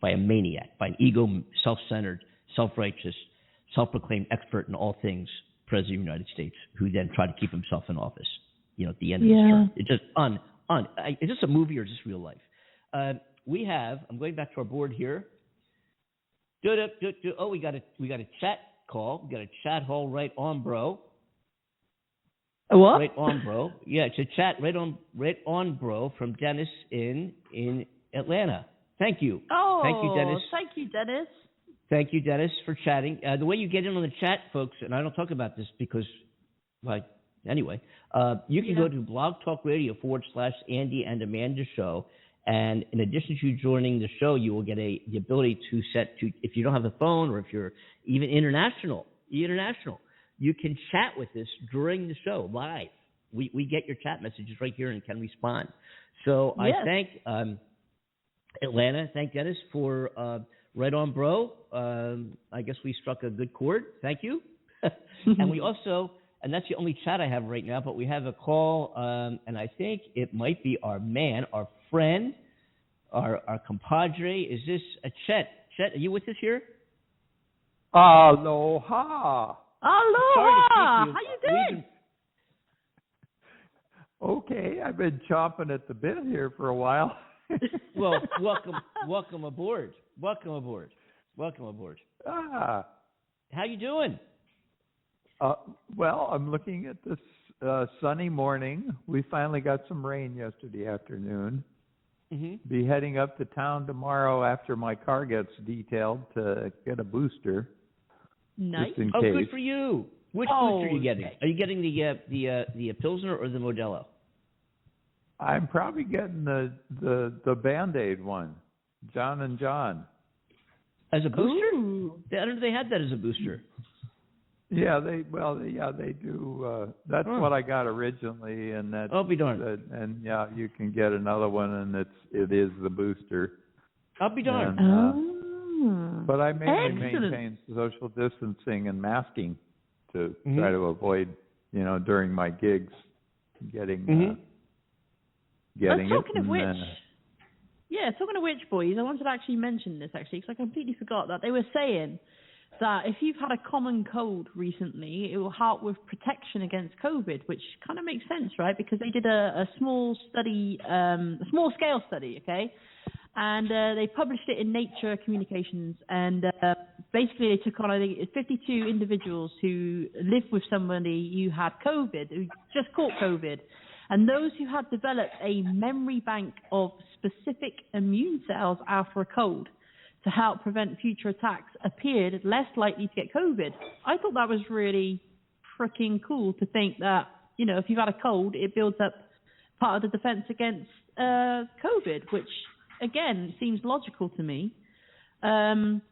[SPEAKER 1] by a maniac, by an self-centered, self-righteous, self-proclaimed expert in all things president of the United States, who then tried to keep himself in office, at the end of his term. It's just is this a movie or is this real life? I'm going back to our board here. Oh, we got a chat call. We got a chat hall right on, bro.
[SPEAKER 2] A what?
[SPEAKER 1] Right on, bro. Yeah, it's a chat right on, bro, from Dennis in Atlanta. Thank you.
[SPEAKER 2] Oh,
[SPEAKER 1] thank you, Dennis.
[SPEAKER 2] Thank you, Dennis.
[SPEAKER 1] Thank you, Dennis, for chatting. The way you get in on the chat, folks, and I don't talk about this because, anyway, you can go to Blog Talk Radio /Andy and Amanda Show, and in addition to joining the show, you will get the ability to if you don't have a phone or if you're even international, you can chat with us during the show live. We get your chat messages right here and can respond. So I thank Atlanta, thank Dennis for right on, bro. I guess we struck a good chord. Thank you. And we also, and that's the only chat I have right now, but we have a call, and I think it might be our man, our friend, our compadre. Is this a Chet? Chet, are you with us here?
[SPEAKER 7] Aloha.
[SPEAKER 2] Aloha. How you doing?
[SPEAKER 7] Okay, I've been chomping at the bit here for a while.
[SPEAKER 1] Well, welcome aboard. Welcome aboard.
[SPEAKER 7] Ah.
[SPEAKER 1] How you doing?
[SPEAKER 7] Well, I'm looking at this sunny morning. We finally got some rain yesterday afternoon.
[SPEAKER 1] Mm-hmm.
[SPEAKER 7] Be heading up to town tomorrow after my car gets detailed to get a booster.
[SPEAKER 2] Nice.
[SPEAKER 7] Just in
[SPEAKER 1] case.
[SPEAKER 7] Good
[SPEAKER 1] for you. Which booster are you getting? Are you getting the Pilsner or the Modelo?
[SPEAKER 7] I'm probably getting the Band-Aid one, John and John.
[SPEAKER 1] As a booster?
[SPEAKER 2] Ooh.
[SPEAKER 1] I don't know they had that as a booster.
[SPEAKER 7] Yeah, they do. That's what I got originally, and that.
[SPEAKER 1] I'll be darned.
[SPEAKER 7] And you can get another one, and it is the booster.
[SPEAKER 1] I'll be darned.
[SPEAKER 7] But I mainly maintain social distancing and masking to try to avoid, during my gigs, getting it.
[SPEAKER 2] Talking of which, boys, I wanted to actually mention this because I completely forgot that they were saying that if you've had a common cold recently, it will help with protection against COVID, which kind of makes sense, right? Because they did a small study, a small scale study, okay? And they published it in Nature Communications. And basically they took on, I think, 52 individuals who lived with somebody who had COVID, who just caught COVID. And those who had developed a memory bank of specific immune cells after a cold to help prevent future attacks appeared less likely to get COVID. I thought that was really freaking cool to think that, you know, if you've had a cold, it builds up part of the defense against COVID, which, again, seems logical to me. It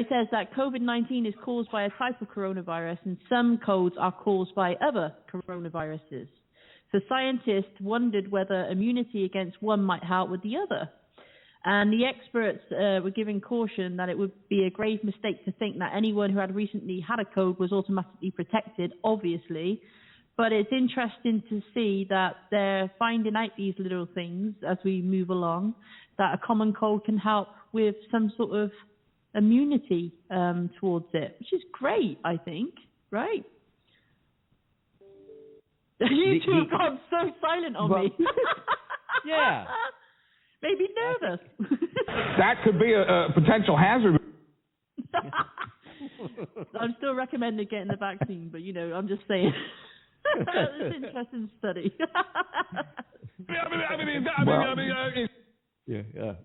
[SPEAKER 2] says that COVID-19 is caused by a type of coronavirus, and some colds are caused by other coronaviruses. So scientists wondered whether immunity against one might help with the other. And the experts were giving caution that it would be a grave mistake to think that anyone who had recently had a cold was automatically protected, obviously. But it's interesting to see that they're finding out these little things as we move along, that a common cold can help with some sort of immunity towards it, which is great, I think, right? You two have gone so silent on me.
[SPEAKER 1] Yeah.
[SPEAKER 2] Made me nervous.
[SPEAKER 8] That could be a potential hazard.
[SPEAKER 2] I'm still recommending getting the vaccine, but, you know, I'm just saying. It's an interesting study.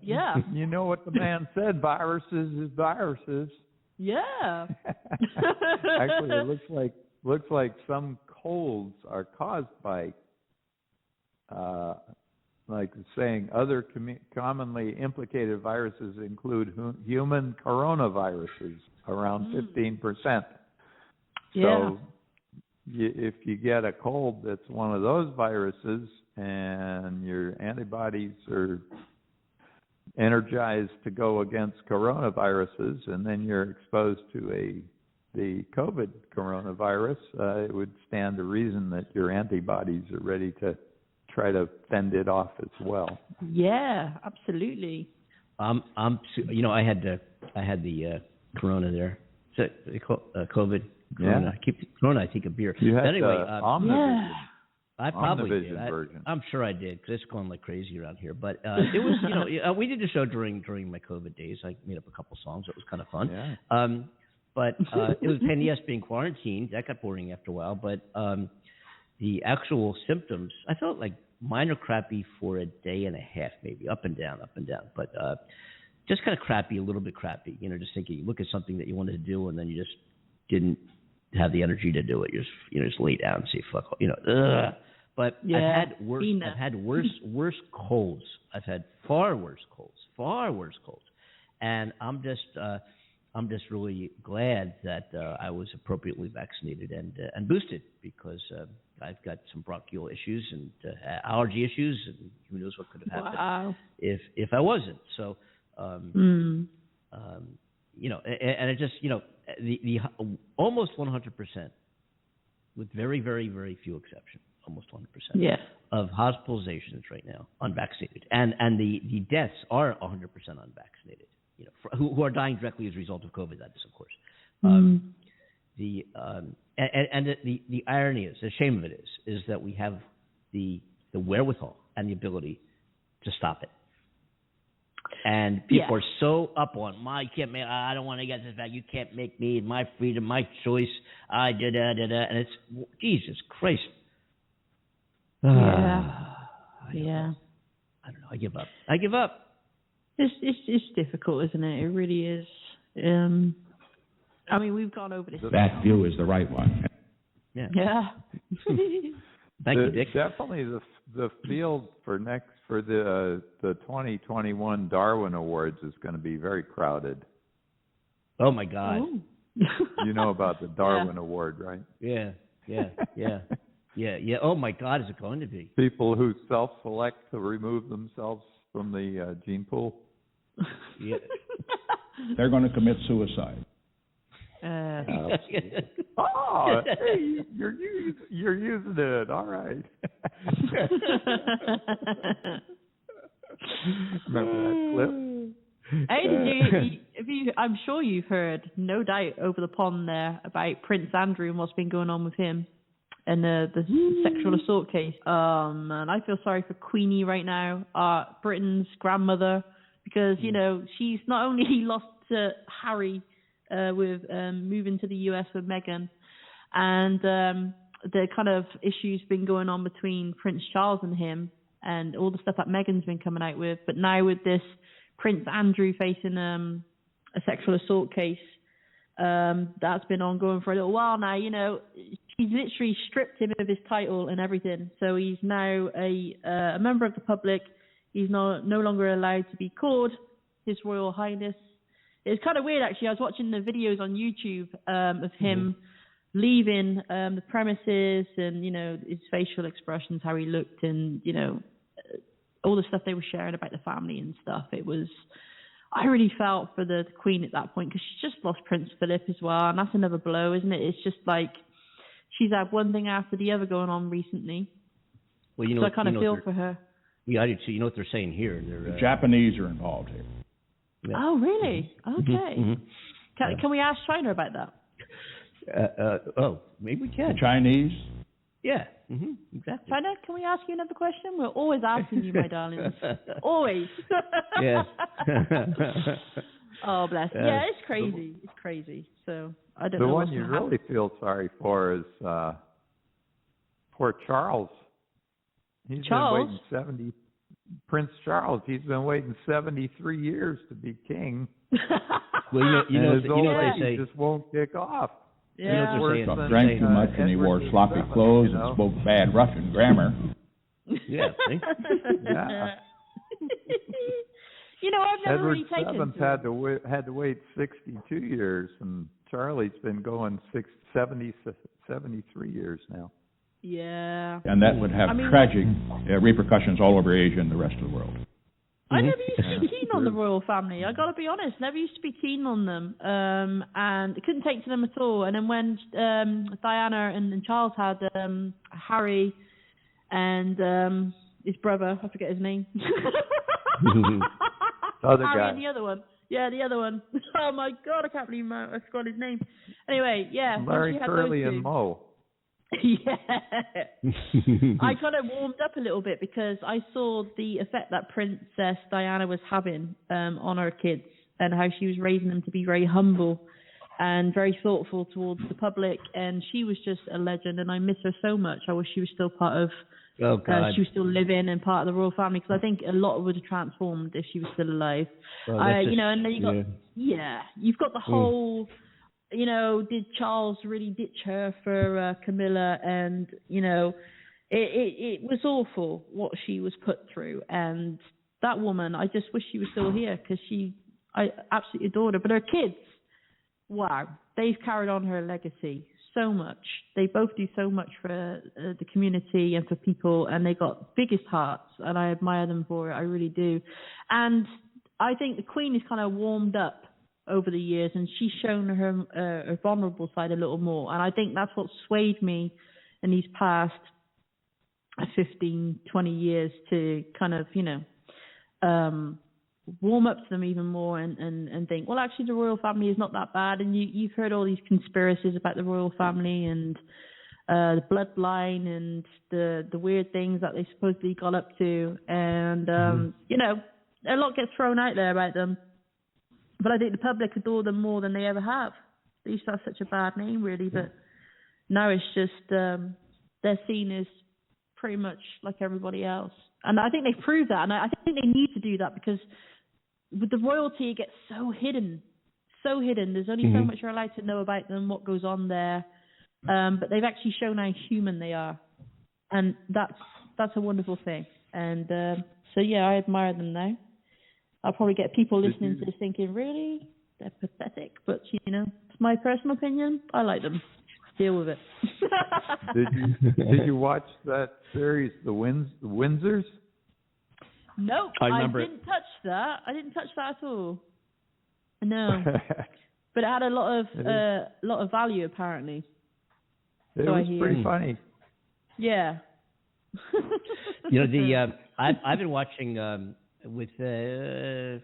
[SPEAKER 2] Yeah.
[SPEAKER 7] You know what the man said, viruses is viruses.
[SPEAKER 2] Yeah.
[SPEAKER 7] Actually, it looks like some colds are caused by like saying other commonly implicated viruses include human coronaviruses, around 15%.
[SPEAKER 2] Yeah.
[SPEAKER 7] So if you get a cold that's one of those viruses and your antibodies are energized to go against coronaviruses, and then you're exposed to the COVID coronavirus, it would stand to reason that your antibodies are ready to try to fend it off as well.
[SPEAKER 2] Yeah, absolutely.
[SPEAKER 1] You know, I had the corona there. So they call COVID. Corona.
[SPEAKER 7] Yeah.
[SPEAKER 1] I keep Corona. I take a beer.
[SPEAKER 7] You had
[SPEAKER 1] anyway,
[SPEAKER 7] Omnivision.
[SPEAKER 1] I probably did.
[SPEAKER 7] Version.
[SPEAKER 1] I'm sure I did, because it's going like crazy around here. But it was, you know, we did a show during my COVID days. I made up a couple songs. It was kind of fun.
[SPEAKER 7] Yeah.
[SPEAKER 1] But it was a pain in the ass being quarantined. That got boring after a while. But the actual symptoms, I felt like minor crappy for a day and a half, maybe up and down. But just kind of crappy, a little bit crappy. You know, just thinking, you look at something that you wanted to do, and then you just didn't have the energy to do it. You just lay down and say fuck, you know. Ugh. But
[SPEAKER 2] yeah,
[SPEAKER 1] I've had worse colds. I've had far worse colds, and I'm just really glad that I was appropriately vaccinated and boosted, because I've got some bronchial issues and allergy issues, and who knows what could have happened if I wasn't. So, you know, and it just, you know, the almost 100%, with very, very, very few exceptions, almost 100% of hospitalizations right now unvaccinated, and the deaths are 100% unvaccinated. You know, who are dying directly as a result of COVID. That is, of course. The irony is, the shame of it is that we have the wherewithal and the ability to stop it. And people are so up on I don't want to get this back. You can't make me, my freedom, my choice. And it's Jesus Christ.
[SPEAKER 2] Yeah.
[SPEAKER 1] I don't know. I give up.
[SPEAKER 2] It's difficult, isn't it? It really is. I mean, we've gone over this.
[SPEAKER 8] That view is the right one.
[SPEAKER 2] Yeah.
[SPEAKER 1] Thank you, Dick.
[SPEAKER 7] Definitely the field for the 2021 Darwin Awards is going to be very crowded.
[SPEAKER 1] Oh my God!
[SPEAKER 7] You know about the Darwin Award, right?
[SPEAKER 1] Yeah. Oh my God, is it going to be?
[SPEAKER 7] People who self-select to remove themselves from the gene pool.
[SPEAKER 1] Yeah.
[SPEAKER 8] They're going to commit suicide.
[SPEAKER 7] Hey, you're using it. All right. Remember that clip?
[SPEAKER 2] Hey, I'm sure you've heard, no doubt, over the pond there about Prince Andrew and what's been going on with him and the sexual assault case. Man, I feel sorry for Queenie right now, Britain's grandmother, because, you know, she's not only lost to Harry with moving to the US with Meghan, and the kind of issues been going on between Prince Charles and him, and all the stuff that Meghan's been coming out with. But now with this Prince Andrew facing a sexual assault case, that's been ongoing for a little while now. You know, she's literally stripped him of his title and everything. So he's now a member of the public. He's no longer allowed to be called His Royal Highness. It's kind of weird, actually. I was watching the videos on YouTube of him leaving the premises, and, you know, his facial expressions, how he looked, and, you know, all the stuff they were sharing about the family and stuff. It was, I really felt for the Queen at that point, because she just lost Prince Philip as well, and that's another blow, isn't it? It's just like she's had one thing after the other going on recently.
[SPEAKER 1] Well, you know,
[SPEAKER 2] so I kind of feel for her.
[SPEAKER 1] Yeah, I do too. You know what they're saying here?
[SPEAKER 8] The Japanese are involved here.
[SPEAKER 1] Yeah.
[SPEAKER 2] Oh, really? Okay. Can we ask China about that?
[SPEAKER 1] Maybe we can.
[SPEAKER 8] The Chinese?
[SPEAKER 1] Yeah, exactly.
[SPEAKER 2] China, can we ask you another question? We're always asking you, my darlings. Always.
[SPEAKER 1] Yes.
[SPEAKER 2] Oh, bless. Yeah, it's crazy. It's crazy. So I don't know.
[SPEAKER 7] The one you really feel sorry for is poor Charles. He's been waiting 70. Prince Charles. He's been waiting 73 years to be king.
[SPEAKER 1] Well, you know
[SPEAKER 7] what
[SPEAKER 1] they say.
[SPEAKER 7] Just won't kick off.
[SPEAKER 2] Yeah.
[SPEAKER 1] You know what they're saying.
[SPEAKER 8] Drank too much, and he wore sloppy clothes and spoke bad Russian grammar.
[SPEAKER 1] Yeah. See?
[SPEAKER 7] Yeah.
[SPEAKER 2] You know, I've never
[SPEAKER 7] Edward
[SPEAKER 2] really taken
[SPEAKER 7] VII had to wait 62 years, and Charlie's been going 73 years now.
[SPEAKER 2] Yeah.
[SPEAKER 8] And that would have tragic repercussions all over Asia and the rest of the world.
[SPEAKER 2] I never used to be keen on the royal family. I got to be honest, never used to be keen on them, and I couldn't take to them at all. And then when Diana and Charles had Harry and his brother, I forget his name.
[SPEAKER 7] Other
[SPEAKER 2] Harry
[SPEAKER 7] guy.
[SPEAKER 2] and the other one. Yeah, the other one. Oh my God, I can't believe I forgot his name. Anyway, yeah.
[SPEAKER 7] Larry, Curly, and Moe.
[SPEAKER 2] Yeah. I kind of warmed up a little bit because I saw the effect that Princess Diana was having on her kids, and how she was raising them to be very humble and very thoughtful towards the public, and she was just a legend, and I miss her so much. I wish she was still part of she was still living and part of the royal family, because I think a lot would have transformed if she was still alive. You know, and then you got you've got the whole, you know, did Charles really ditch her for Camilla? And, you know, it was awful what she was put through. And that woman, I just wish she was still here, because I absolutely adored her. But her kids, wow, they've carried on her legacy so much. They both do so much for the community and for people, and they got biggest hearts, and I admire them for it. I really do. And I think the Queen is kind of warmed up over the years, and she's shown her vulnerable side a little more, and I think that's what swayed me in these past 15, 20 years to kind of, you know, warm up to them even more, and think, well, actually the royal family is not that bad. And you've heard all these conspiracies about the royal family and the bloodline and the weird things that they supposedly got up to, and you know, a lot gets thrown out there about them. But I think the public adore them more than they ever have. They used to have such a bad name, really, but now it's just they're seen as pretty much like everybody else. And I think they've proved that, and I think they need to do that, because with the royalty, it gets so hidden. There's only so much you're allowed to know about them, what goes on there. But they've actually shown how human they are, and that's a wonderful thing. And so, yeah, I admire them now. I'll probably get people listening to this thinking, really? They're pathetic. But, you know, it's my personal opinion. I like them. Deal with it.
[SPEAKER 7] Did you watch that series, The Windsors?
[SPEAKER 2] Nope. I didn't touch that. I didn't touch that at all. No. But it had a lot of value, apparently.
[SPEAKER 7] It was pretty funny.
[SPEAKER 2] Yeah.
[SPEAKER 1] You know, I've been watching with 50%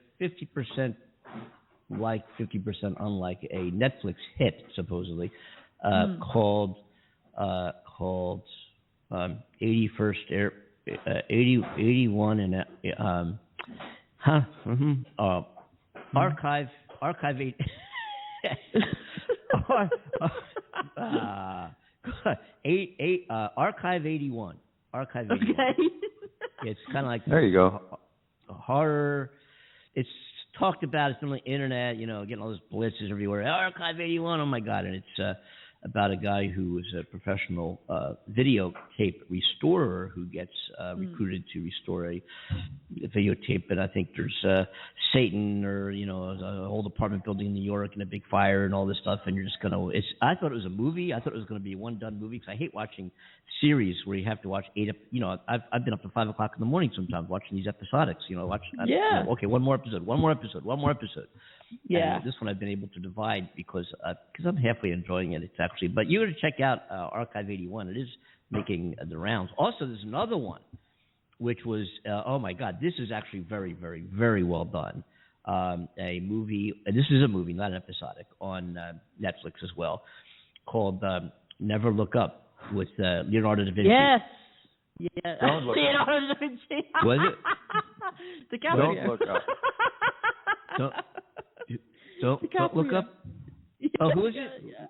[SPEAKER 1] like, 50% unlike, a Netflix hit supposedly called 81 and Archive 8 Archive 81. Archive 81.
[SPEAKER 2] Okay.
[SPEAKER 1] It's kind of like
[SPEAKER 7] There you go.
[SPEAKER 1] horror. It's talked about. It's on the internet. Getting all those blitzes everywhere. Archive 81. Oh my God! And it's about a guy who was a professional videotape restorer who gets recruited to restore a videotape. And I think there's Satan or a whole apartment building in New York and a big fire and all this stuff. And you're just gonna. I thought it was a movie. I thought it was going to be a one done movie because I hate watching series where you have to watch 8. I've been up to 5 o'clock in the morning sometimes watching these episodics. Okay, one more episode.
[SPEAKER 2] Yeah.
[SPEAKER 1] And this one I've been able to divide because I'm halfway enjoying it. It's actually, but you got to check out Archive 81. It is making the rounds. Also, there's another one, which was oh my God, this is actually very, very, very well done. A movie. This is a movie, not an episodic, on Netflix as well, called Never Look Up with Leonardo da Vinci.
[SPEAKER 2] Yes. Yeah.
[SPEAKER 7] Don't look
[SPEAKER 2] Leonardo da Vinci.
[SPEAKER 1] Was it?
[SPEAKER 2] DiCaprio.
[SPEAKER 7] Don't look up.
[SPEAKER 1] Don't look up. Oh, who is it?
[SPEAKER 2] Yeah.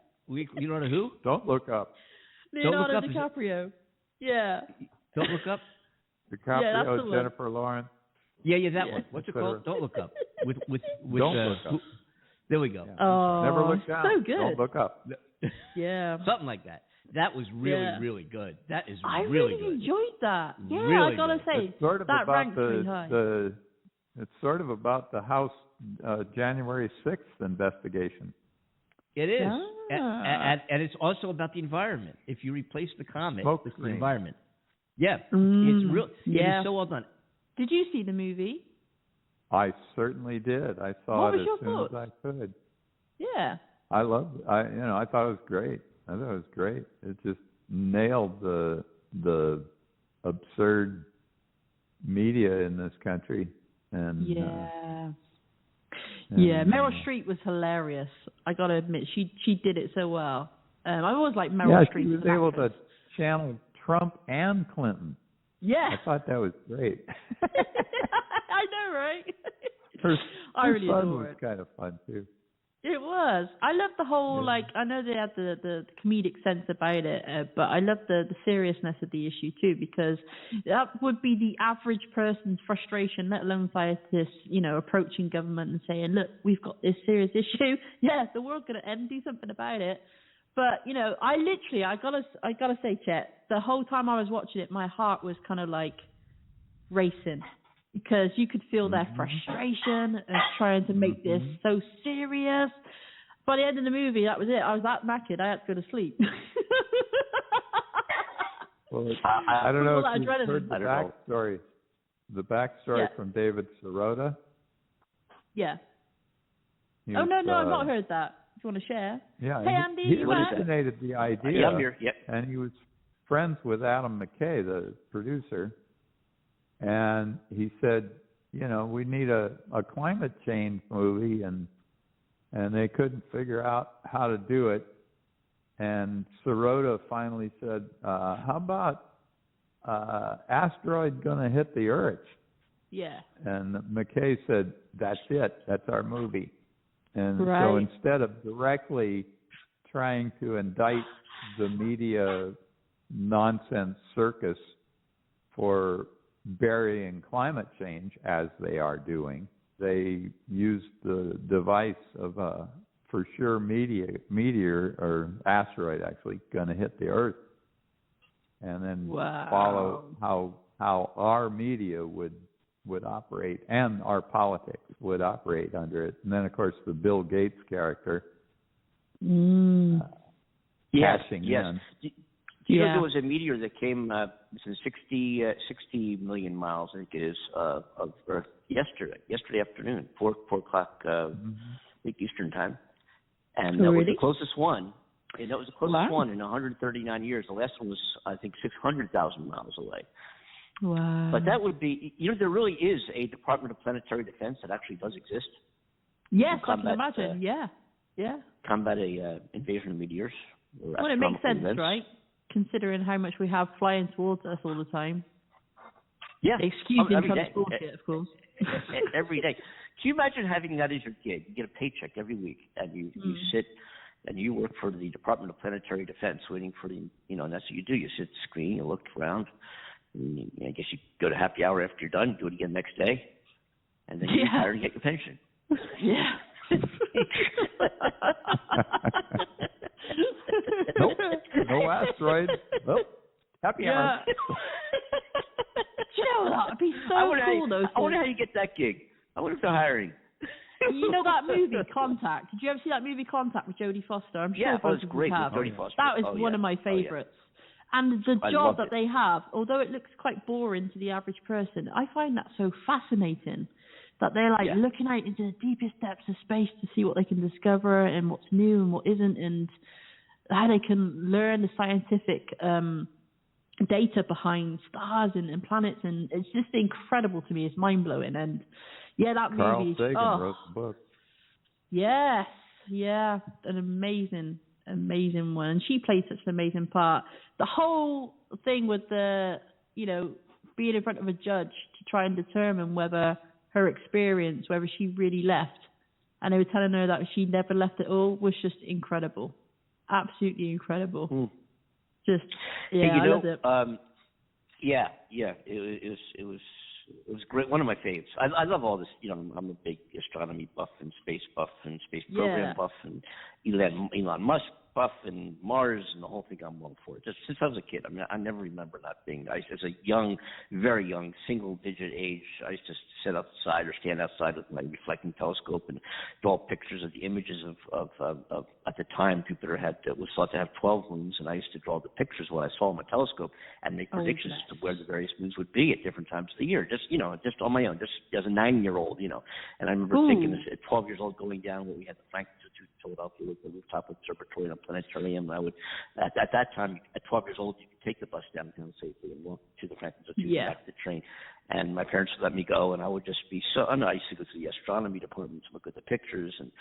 [SPEAKER 1] Leonardo who?
[SPEAKER 7] Don't look up.
[SPEAKER 2] Leonardo
[SPEAKER 1] Don't Look Up,
[SPEAKER 2] DiCaprio. Yeah.
[SPEAKER 1] Don't Look Up.
[SPEAKER 7] DiCaprio,
[SPEAKER 2] Yeah, that's the one.
[SPEAKER 7] Jennifer Lawrence.
[SPEAKER 1] Yeah, that one. What's it called? Don't Look Up. With
[SPEAKER 7] Don't Look Up.
[SPEAKER 1] There we go.
[SPEAKER 2] Oh,
[SPEAKER 7] Never look down.
[SPEAKER 2] so good.
[SPEAKER 7] Don't look up.
[SPEAKER 2] Yeah.
[SPEAKER 1] Something like that. That was really, really good. That is
[SPEAKER 2] I
[SPEAKER 1] really good.
[SPEAKER 2] enjoyed that. Yeah,
[SPEAKER 1] Really
[SPEAKER 2] I gotta
[SPEAKER 1] good.
[SPEAKER 2] say,
[SPEAKER 7] It's sort of
[SPEAKER 2] that
[SPEAKER 7] about
[SPEAKER 2] ranked pretty high.
[SPEAKER 7] it's sort of about the House January 6th investigation.
[SPEAKER 1] It is.
[SPEAKER 2] Ah.
[SPEAKER 1] And it's also about the environment. If you replace the comet
[SPEAKER 7] Smoke
[SPEAKER 1] with the
[SPEAKER 7] screen.
[SPEAKER 1] environment. Yeah. It's real.
[SPEAKER 2] Yeah.
[SPEAKER 1] It is so well done.
[SPEAKER 2] Did you see the movie?
[SPEAKER 7] I certainly did. I saw
[SPEAKER 2] What
[SPEAKER 7] it
[SPEAKER 2] was
[SPEAKER 7] as
[SPEAKER 2] your
[SPEAKER 7] soon
[SPEAKER 2] thoughts?
[SPEAKER 7] as I could.
[SPEAKER 2] Yeah.
[SPEAKER 7] I loved it. I thought it was great. It just nailed the absurd media in this country. And
[SPEAKER 2] Yeah. Yeah, Meryl Streep was hilarious. I got to admit, she did it so well. I've always liked Meryl Streep.
[SPEAKER 7] she was
[SPEAKER 2] as an
[SPEAKER 7] able to
[SPEAKER 2] actress.
[SPEAKER 7] channel Trump and Clinton.
[SPEAKER 2] Yeah.
[SPEAKER 7] I thought that was great.
[SPEAKER 2] I know, right?
[SPEAKER 7] Her
[SPEAKER 2] I really
[SPEAKER 7] son
[SPEAKER 2] adore
[SPEAKER 7] was
[SPEAKER 2] it.
[SPEAKER 7] kind of fun too.
[SPEAKER 2] It was. I love the whole, I know they had the comedic sense about it, but I love the seriousness of the issue too, because that would be the average person's frustration, let alone scientists, approaching government and saying, look, we've got this serious issue. Yeah, the world's going to end, do something about it. But, I gotta say, Chet, the whole time I was watching it, my heart was kind of like racing. Because you could feel their frustration of trying to make this so serious. By the end of the movie, that was it. I was that knackered, I had to go to sleep.
[SPEAKER 7] Well, I don't know if you've
[SPEAKER 2] adrenaline.
[SPEAKER 7] heard the backstory. The backstory from David Sirota.
[SPEAKER 2] Yeah.
[SPEAKER 7] He
[SPEAKER 2] Oh,
[SPEAKER 7] was,
[SPEAKER 2] no, I've not heard that. If you want to share.
[SPEAKER 7] Yeah,
[SPEAKER 2] Hey, Andy,
[SPEAKER 7] he
[SPEAKER 2] you back?
[SPEAKER 7] originated the idea.
[SPEAKER 1] Yeah, I'm here. Yep.
[SPEAKER 7] And he was friends with Adam McKay, the producer. And he said, we need a climate change movie, and they couldn't figure out how to do it. And Sirota finally said, how about asteroid going to hit the Earth?
[SPEAKER 2] Yeah.
[SPEAKER 7] And McKay said, that's it. That's our movie. And
[SPEAKER 2] Right.
[SPEAKER 7] so instead of directly trying to indict the media nonsense circus for burying climate change, as they are doing, they used the device of for sure meteor or asteroid actually going to hit the Earth, and then follow how our media would operate and our politics would operate under it. And then of course the Bill Gates character cashing in.
[SPEAKER 1] Do you know there was a meteor that came 60 million miles, I think it is, of Earth yesterday afternoon, 4 o'clock I think Eastern time, and that was the closest one. And that was the closest one in 139 years. The last one was, I think, 600,000 miles away.
[SPEAKER 2] Wow.
[SPEAKER 1] But that would be, there really is a Department of Planetary Defense that actually does exist.
[SPEAKER 2] Yes, I can imagine. Yeah.
[SPEAKER 1] Combat a invasion of meteors.
[SPEAKER 2] Well, it makes sense, events. Right? Considering how much we have flying towards us all the time.
[SPEAKER 1] Yeah.
[SPEAKER 2] Excuse me, bullshit, of course.
[SPEAKER 1] Every day. Can you imagine having that as your gig? You get a paycheck every week, and you sit and you work for the Department of Planetary Defense, waiting for and that's what you do. You sit at the screen, you look around, and I guess you go to happy hour after you're done, do it again next day, and then you retire and get your pension.
[SPEAKER 2] Yeah.
[SPEAKER 7] Nope. No asteroid. Nope. Happy hour.
[SPEAKER 2] You know what? It'd be so cool, though.
[SPEAKER 1] I wonder how you get that gig. I wonder if they're hiring.
[SPEAKER 2] You know that movie, Contact? Did you ever see that movie, Contact, with Jodie Foster? I'm sure
[SPEAKER 1] it was great with Jodie Foster.
[SPEAKER 2] That was one of my favorites. And the job that they have, although it looks quite boring to the average person, I find that so fascinating. That they're looking out into the deepest depths of space to see what they can discover and what's new and what isn't, and how they can learn the scientific data behind stars and planets, and it's just incredible to me. It's mind-blowing. And that
[SPEAKER 7] Carl
[SPEAKER 2] movie.
[SPEAKER 7] Sagan wrote the book.
[SPEAKER 2] Yes, an amazing one, and she played such an amazing part. The whole thing with the being in front of a judge to try and determine whether her experience, whether she really left, and they were telling her that she never left at all, was just incredible. Absolutely incredible. Just, I loved it. It was great. One of my favorites. I love all this. I'm a big astronomy buff and space program buff, and Elon Musk buff, and Mars and the whole thing. I'm all for it. Just since I was a kid. I mean, I never remember not being. As a young, very young, single-digit age, I used to sit outside or stand outside with my reflecting telescope and draw pictures of the images of at the time Jupiter was thought to have 12 moons, and I used to draw the pictures what I saw on my telescope and make predictions as to where the various moons would be at different times of the year. Just on my own, just as a 9-year-old, And I remember thinking at 12 years old, going down where we had the Frank Institute in Philadelphia with the rooftop observatory and a planetarium. And I would, at that time, at 12 years old, you could take the bus downtown safely and walk to the Frank Institute and back to the train. And my parents would let me go, and I would just be so. I used to go to the astronomy department to look at the pictures, and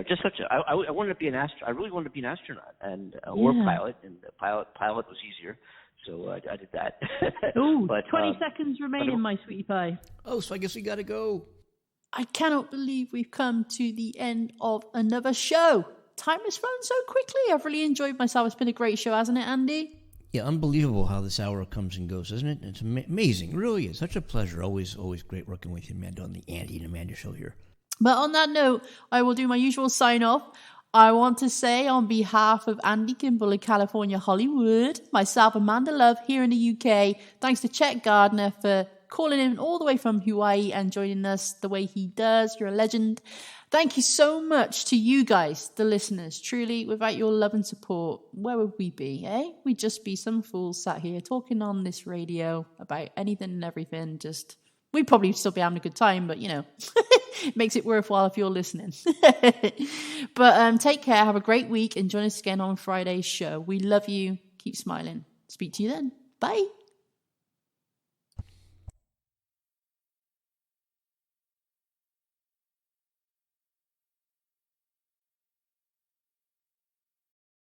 [SPEAKER 2] just such a. I wanted to be an astronaut. I really wanted to be an astronaut and or a pilot, and pilot was easier. So I did that. Ooh, but 20 seconds remaining, my sweetie pie.
[SPEAKER 5] Oh, so I guess we got to go.
[SPEAKER 2] I cannot believe we've come to the end of another show. Time has flown so quickly. I've really enjoyed myself. It's been a great show, hasn't it, Andy?
[SPEAKER 5] Yeah, unbelievable how this hour comes and goes, isn't it? It's amazing. It really is. Such a pleasure. Always great working with you, Amanda, on the Andy and Amanda show here.
[SPEAKER 2] But on that note, I will do my usual sign-off. I want to say on behalf of Andy Kimball in California, Hollywood, myself, Amanda Love, here in the UK, thanks to Chet Gardner for calling in all the way from Hawaii and joining us the way he does. You're a legend. Thank you so much to you guys, the listeners. Truly, without your love and support, where would we be, eh? We'd just be some fools sat here talking on this radio about anything and everything. We'd probably still be having a good time, but, it makes it worthwhile if you're listening. But take care, have a great week, and join us again on Friday's show. We love you. Keep smiling. Speak to you then. Bye.